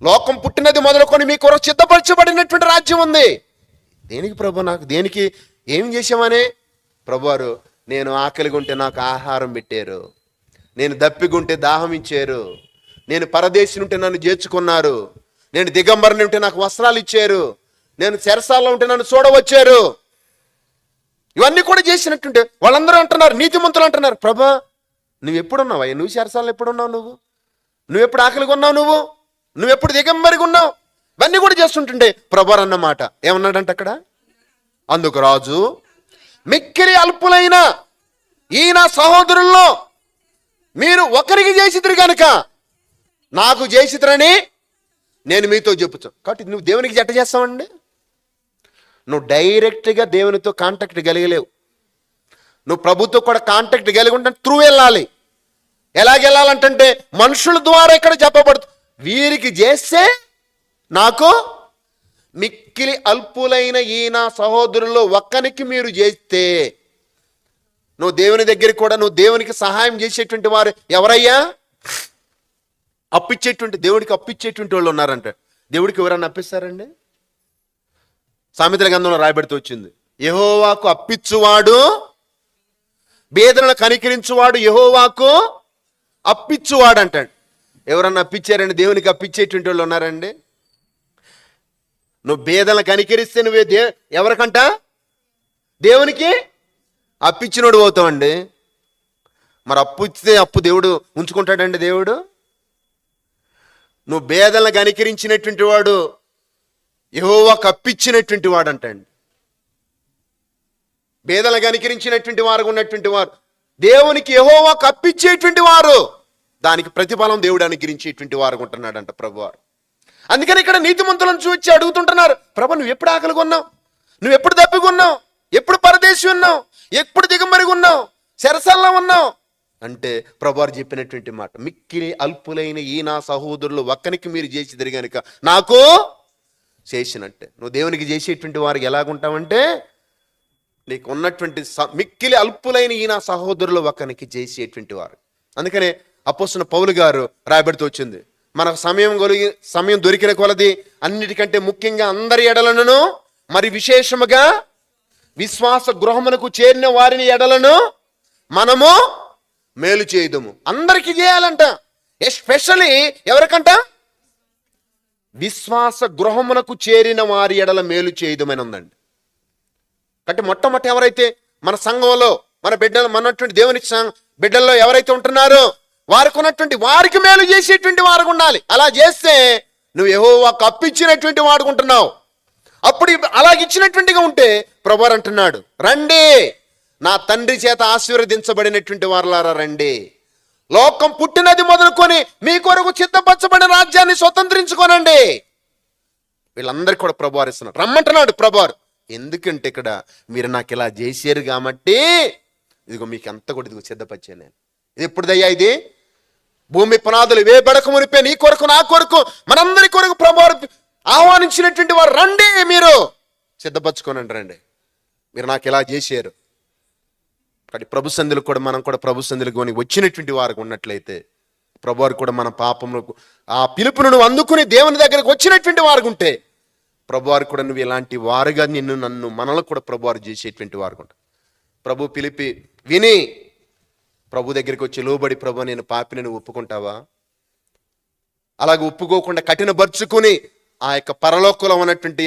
లోకం పుట్టినది మొదలుకొని మీ కొరకు సిద్ధపరచబడినటువంటి రాజ్యం ఉంది. దేనికి ప్రభు, నాకు దేనికి ఏం చేసామని? ప్రభువారు నేను ఆకలిగా ఉంటే నాకు ఆహారం పెట్టారు, నేను దప్పిగుంటే దాహం ఇచ్చారు, నేను పరదేశిని ఉంటే నన్ను చేర్చుకున్నారు, నేను దిగంబరిని ఉంటే నాకు వస్త్రాలు ఇచ్చారు, నేను చెరసాల్లో ఉంటే నన్ను చూడవచ్చారు. ఇవన్నీ కూడా చేసినట్టుంటే వాళ్ళందరూ అంటున్నారు, నీతిమంతులు అంటున్నారు, ప్రభా నువ్వు ఎప్పుడున్నావు అయ్యా, నువ్వు చెరసాల్లో ఎప్పుడున్నావు, నువ్వు ఎప్పుడు ఆకలిగా ఉన్నావు, నువ్వు ఎప్పుడు దిగంబరిగా ఉన్నావు, ఇవన్నీ కూడా చేస్తుంటుండే ప్రభువారు అన్నమాట. ఏమన్నాడంటే అక్కడ, అందుకు రాజు మిక్కిలి అల్పులైన ఈ నా సహోదరుల్లో మీరు ఒకరికి చేసిద్దరు కనుక నాకు చేసిద్దరని నేను మీతో చెప్పుతాను. కాబట్టి నువ్వు దేవునికి జట్ట చేస్తావండి, నువ్వు డైరెక్ట్గా దేవునితో కాంటాక్ట్ కలిగలేవు. నువ్వు ప్రభుతో కూడా కాంటాక్ట్ కలిగి ఉంటే త్రూ వెళ్ళాలి. ఎలాగెళ్ళాలంటే మనుషుల ద్వారా ఇక్కడ చెప్పబడుతుంది, వీరికి చేస్తే నాకు మిక్కిలి అల్పులైన ఈ నా సహోదరుల్లో ఒక్కనికి మీరు చేస్తే, నువ్వు దేవుని దగ్గరికి కూడా నువ్వు దేవునికి సహాయం చేసేటువంటి వారు ఎవరయ్యా, దేవుడికి అప్పిచ్చేటువంటి వాళ్ళు ఉన్నారంట. దేవుడికి ఎవరన్నా అప్పిస్తారండి? సామెతల గ్రంథంలో రాయబడుతూ వచ్చింది, యెహోవాకు అప్పిచ్చువాడు, బేదలను కనికరించువాడు యెహోవాకు అప్పిచ్చువాడు అంటాడు. ఎవరన్నా అప్పిచ్చారండి? దేవునికి అప్పిచ్చేటువంటి వాళ్ళు ఉన్నారండి? నువ్వు బేదలను కనికరిస్తే నువ్వే ఎవరికంట దేవునికి అప్పిచ్చినోడు అవుతావండి. మరి అప్పు ఇస్తే అప్పు దేవుడు ఉంచుకుంటాడండి? దేవుడు నువ్వు బేదలను కనికరించినటువంటి వాడు యెహోవాకు అప్పించినటువంటి వాడు అంటండి. పేదలను కనికరించినటువంటి వారు ఉన్నటువంటి వారు దేవునికి యెహోవాకు అప్పించేటువంటి వారు, దానికి ప్రతిఫలం దేవుడు అనుగ్రహించేటువంటి వారు ఉంటున్నాడంట ప్రభువారు. అందుకని ఇక్కడ నీతిమంతులను చూచి అడుగుతుంటున్నారు, ప్రభు నువ్వు ఎప్పుడు ఆకలిగా ఉన్నావు, నువ్వు ఎప్పుడు దప్పిగా ఉన్నావు, ఎప్పుడు పరదేశి ఉన్నావు, ఎప్పుడు దిగమరిగి ఉన్నావు, చెరసల్లో ఉన్నావు అంటే ప్రభువారు చెప్పినటువంటి మాట, మిక్కిలి అల్పులైన ఈ నా సహోదరులు ఒక్కనికి మీరు చేసిదిరి గనుక నాకు చేసినట్టే. నువ్వు దేవునికి చేసేటువంటి వారికి ఎలాగుంటావంటే నీకు ఉన్నటువంటి మిక్కిలి అల్పులైన ఈ నా సహోదరులు ఒక్కనికి చేసేటువంటి వారు. అందుకనే అపోస్తలుడైన పౌలు గారు రాయబడుతూ వచ్చింది, మనకు సమయం దొరికిన కొలది అన్నిటికంటే ముఖ్యంగా అందరి ఎడలను మరి విశేషముగా విశ్వాస గృహమునకు చేరిన వారిని ఎడలను మనము మేలు చేయదుము. అందరికీ చేయాలంట, ఎస్పెషల్లీ ఎవరికంట? విశ్వాస గృహమునకు చేరిన వారి ఎడల మేలు చేయదుమని ఉందండి. అంటే మొట్టమొదటి ఎవరైతే మన సంఘంలో మన బిడ్డలు మనటువంటి దేవుని బిడ్డల్లో ఎవరైతే ఉంటున్నారో వారికి ఉన్నటువంటి వారికి మేలు చేసేటువంటి వారు ఉండాలి. అలా చేస్తే నువ్వు యెహోవాకు అప్పించినటువంటి వాడుకుంటున్నావు. అప్పుడు అలాగిచ్చినటువంటిగా ఉంటే ప్రభువు అంటున్నాడు, రండి నా తండ్రి చేత ఆశీర్వదించబడినటువంటి వారులారా రండి, లోకం పుట్టినది మొదలుకొని మీ కొరకు సిద్ధపరచబడిన రాజ్యాన్ని స్వతంత్రించుకోనండి. వీళ్ళందరికీ కూడా ప్రభువు ఇస్తున్నాడు, రమ్మంటున్నాడు ప్రభువు. ఎందుకంటే ఇక్కడ మీరు నాకు ఇలా చేశారు కాబట్టి ఇదిగో మీకు ఎంత కూడా ఇదిగో సిద్ధపరిచాను నేను. ఇది ఎప్పుడుదయ్యా? ఇది భూమి పునాదులు వేయబడక మునిపే నీ కొరకు నా కొరకు మనందరి కొరకు ప్రభువు ఆహ్వానించినటువంటి వారు రండి, మీరు సిద్ధపరచుకోనండి, రండి మీరు నాకు ఇలా చేశారు. కాబట్టి ప్రభు సందులు కూడా మనం కూడా ప్రభు సందులు కొని వచ్చినటువంటి వారికి ఉన్నట్లయితే ప్రభువారు కూడా మన పాపములకు ఆ పిలుపును నువ్వు అందుకుని దేవుని దగ్గరకు వచ్చినటువంటి వారు ఉంటే ప్రభువారు కూడా నువ్వు ఇలాంటి వారుగా నన్ను మనల్ని కూడా ప్రభువారు చేసేటువంటి వారు ఉంటారు. ప్రభు పిలిపి విని ప్రభు దగ్గరికి వచ్చి లోబడి, ప్రభు నేను పాపిని నువ్వు ఒప్పుకుంటావా? అలాగే ఒప్పుకోకుండా కఠినపరుచుకుని ఆ యొక్క పరలోకంలో ఉన్నటువంటి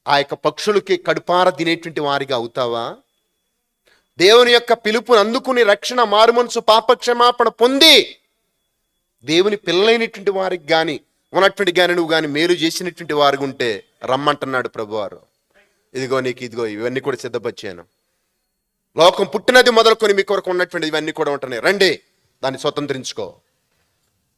ఆ యొక్క పక్షులకి కడుపార తినేటువంటి వారిగా అవుతావా? దేవుని యొక్క పిలుపుని అందుకుని రక్షణ మారుమనసు పాపక్షమాపణ పొంది దేవుని పిల్లలైనటువంటి వారికి కానీ ఉన్నటువంటి కానీ నువ్వు కానీ మేలు చేసినటువంటి వారికి ఉంటే రమ్మంటున్నాడు ప్రభువారు. ఇదిగో నీకు ఇదిగో ఇవన్నీ కూడా సిద్ధపరిచాను, లోకం పుట్టినది మొదలుకొని మీ కొరకు ఉన్నటువంటి ఇవన్నీ కూడా ఉంటున్నాయి, రండి దాన్ని స్వతంత్రించుకో.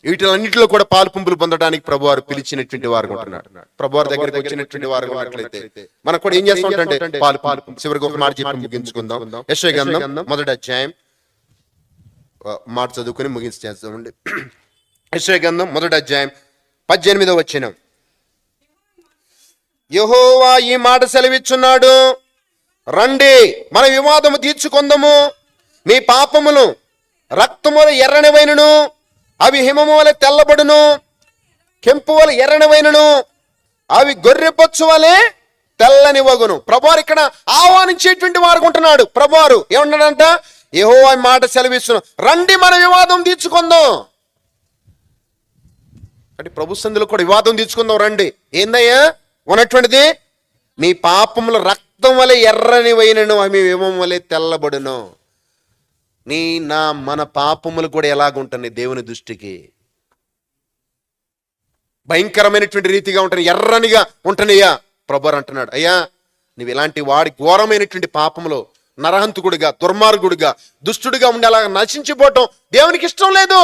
వీటిలన్నింటిలో కూడా పాలు పంపులు పొందడానికి ప్రభువారు పిలిచినటువంటి వారు ఉంటున్నాడు. ప్రభువారి దగ్గరికి వచ్చినటువంటి వారు ఉన్నట్లయితే మనం కూడా ఏం చేస్తామంటే పాలు చివరికి ఒక మాట చెప్పి ముగించుకుందాం. యెషయా గ్రంథం 1వ అధ్యాయం మాట చదువుకుని ముగించేస్తామండి. యెషయా గ్రంథం 1వ అధ్యాయం 18వ వచనం, యెహోవా ఈ మాట సెలవిచ్చున్నాడు, రండి మన వివాదము తీర్చుకొందము, మీ పాపములు రక్తములు ఎర్రనివైనను అవి హిమము వలె తెల్లబడును, కెంపు వలె ఎర్రనివైనను అవి గొర్రెపొచ్చు వలె తెల్లని వగును. ప్రభువారు ఇక్కడ ఆహ్వానించేటువంటి వారు ఉంటున్నాడు. ప్రభువారు ఏమన్నాడంట? యెహోవా మాట సెలవిస్తున్నాడు, రండి మన వివాదం తీర్చుకుందాం. అంటే ప్రభు సందులో కూడా వివాదం తీర్చుకుందాం, రండి. ఏందయ్యా ఉన్నటువంటిది? మీ పాపముల రక్తం వలె ఎర్రనివైనను అవి హిమము వలె తెల్లబడును. మన పాపములు కూడా ఎలాగుంటున్నాయి దేవుని దృష్టికి? భయంకరమైనటువంటి రీతిగా ఉంటాయి, ఎర్రనిగా ఉంటున్నాయా? ప్రభువారు అంటున్నాడు, అయ్యా నువ్వు ఇలాంటి వాడి ఘోరమైనటువంటి పాపములో నరహంతకుడిగా దుర్మార్గుడిగా దుష్టుడిగా ఉండి అలా నశించిపోవటం దేవునికి ఇష్టం లేదు.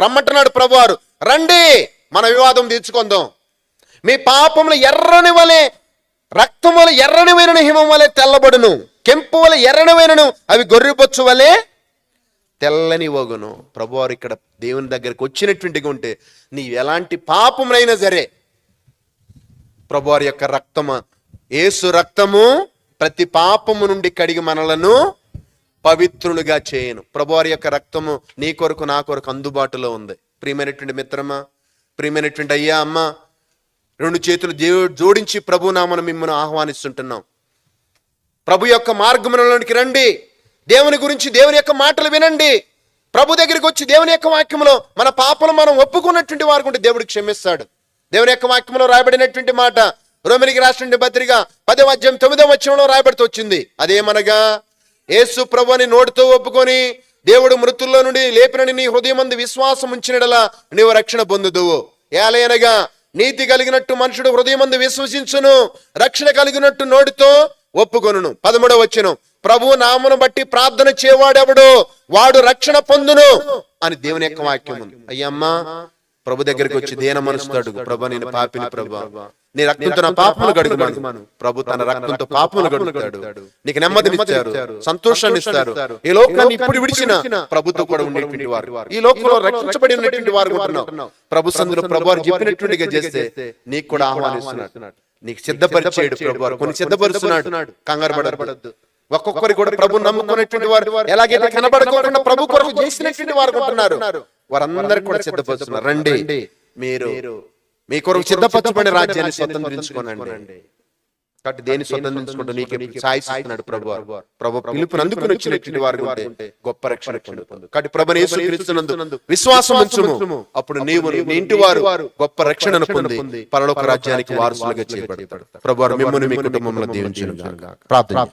రమ్మంటున్నాడు ప్రభువారు, రండి మన వివాదం తీర్చుకుందాం. మీ పాపములు ఎర్రని వలె రక్తం వలె ఎర్రనివైనను హిమం వలె తెల్లబడును, కెంపు వలె ఎర్రనివైనను అవి గొర్రెబొచ్చు వలె తెల్లని వగును. ప్రభువారు ఇక్కడ దేవుని దగ్గరికి వచ్చినటువంటిగా ఉంటే నీ ఎలాంటి పాపములైనా సరే ప్రభువారి యొక్క రక్తము, యేసు రక్తము ప్రతి పాపము నుండి కడిగి మనలను పవిత్రులుగా చేయను. ప్రభువారి యొక్క రక్తము నీ కొరకు నా కొరకు అందుబాటులో ఉంది. ప్రియమైనటువంటి మిత్రమా, ప్రియమైనటువంటి అయ్యా అమ్మ, రెండు చేతులు జోడించి ప్రభు నామను మిమ్మల్ని ఆహ్వానిస్తుంటున్నాం. ప్రభు యొక్క మార్గములలోనికి రండి, దేవుని గురించి దేవుని యొక్క మాటలు వినండి. ప్రభు దగ్గరికి వచ్చి దేవుని యొక్క వాక్యంలో మన పాపలు మనం ఒప్పుకున్నటువంటి వారికి ఉంటే దేవుడు క్షమిస్తాడు. దేవుని యొక్క వాక్యంలో రాయబడినటువంటి మాట రోమిలికి రాసినటువంటి పత్రిక 10వ అధ్యాయం 9వ వచనంలో రాయబడుతూ వచ్చింది. అదేమనగా, యేసు ప్రభువుని నోటితో ఒప్పుకొని దేవుడు మృతుల్లో నుండి లేపినని నీ హృదయమందు విశ్వాసం ఉంచినడలా నీవు రక్షణ పొందుదువు. ఏలయనగా నీతి కలిగినట్టు మనుషుడు హృదయమందు విశ్వసించును, రక్షణ కలిగినట్టు నోటితో ఒప్పుకొనును. 13వ వచనం, ప్రభు నామమును బట్టి ప్రార్థన చేయవాడెవడు వాడు రక్షణ పొందును అని దేవుని యొక్క వాక్యం ఉంది. అయ్యమ్మా, ప్రభు దగ్గరికి వచ్చి దేన మనసుతో అడుగు, ప్రభు నేను పాపిని, ప్రభు నీ రక్తంతో నా పాపములు కడుగుమను. ప్రభు తన రక్తంతో పాపములు కడుగుతాడు. నీకు నెమ్మదినిస్తారు, సంతోషాన్ని ఇస్తారు. ఈ లోకాన్ని ఇప్పుడు విడిచిన ప్రభుతో కూడా ఉండేటువంటి వారు, ఈ లోకంలో రక్షించబడి ఉన్నటువంటి వారు ఉంటున్నావు. ప్రభు సందులో ప్రభు వారు చెప్పినట్టుగా చేస్తే నీకు కూడా ఆహ్వానిస్తున్నాడు, నీకు సిద్ధపరిచేయడు ప్రభు వారు. కొన్ని సిద్ధపరుస్తున్నాడు, కంగారు పడద్దు. ఒక్కొక్కరి కూడా ప్రభు నమ్ముకున్నటువంటి వారు ఎలాగైతే కనబడకుండా ప్రభు కొరకు చేసినటువంటి వారు ఉంటున్నారు, వారందరూ కూడా సిద్ధపరుస్తున్నారు. రండి, మీరు మీ కొరకు సిద్ధపరచబడిన రాజ్యాన్ని స్వతంత్రించుకోనండి. కాబట్టి దేని స్వతంత్రించుకుంటూ నీకు సాయిస్తున్నాడు ప్రభు. ప్రభు పిలుపుని అందుకుని వచ్చినటువంటి వారు ఉంటే గొప్ప రక్షణ పొందు. కాబట్టి ప్రభుని యేసుక్రీస్తునందు విశ్వాసం ఉంచుము, అప్పుడు నీవు నీ ఇంటి వారు గొప్ప రక్షణను పొంది పరలోక రాజ్యానికి వారసులుగా చేయబడతారు. ప్రభు మిమ్మల్ని మీ కుటుంబంలో దీవించును గాక. ప్రార్థన.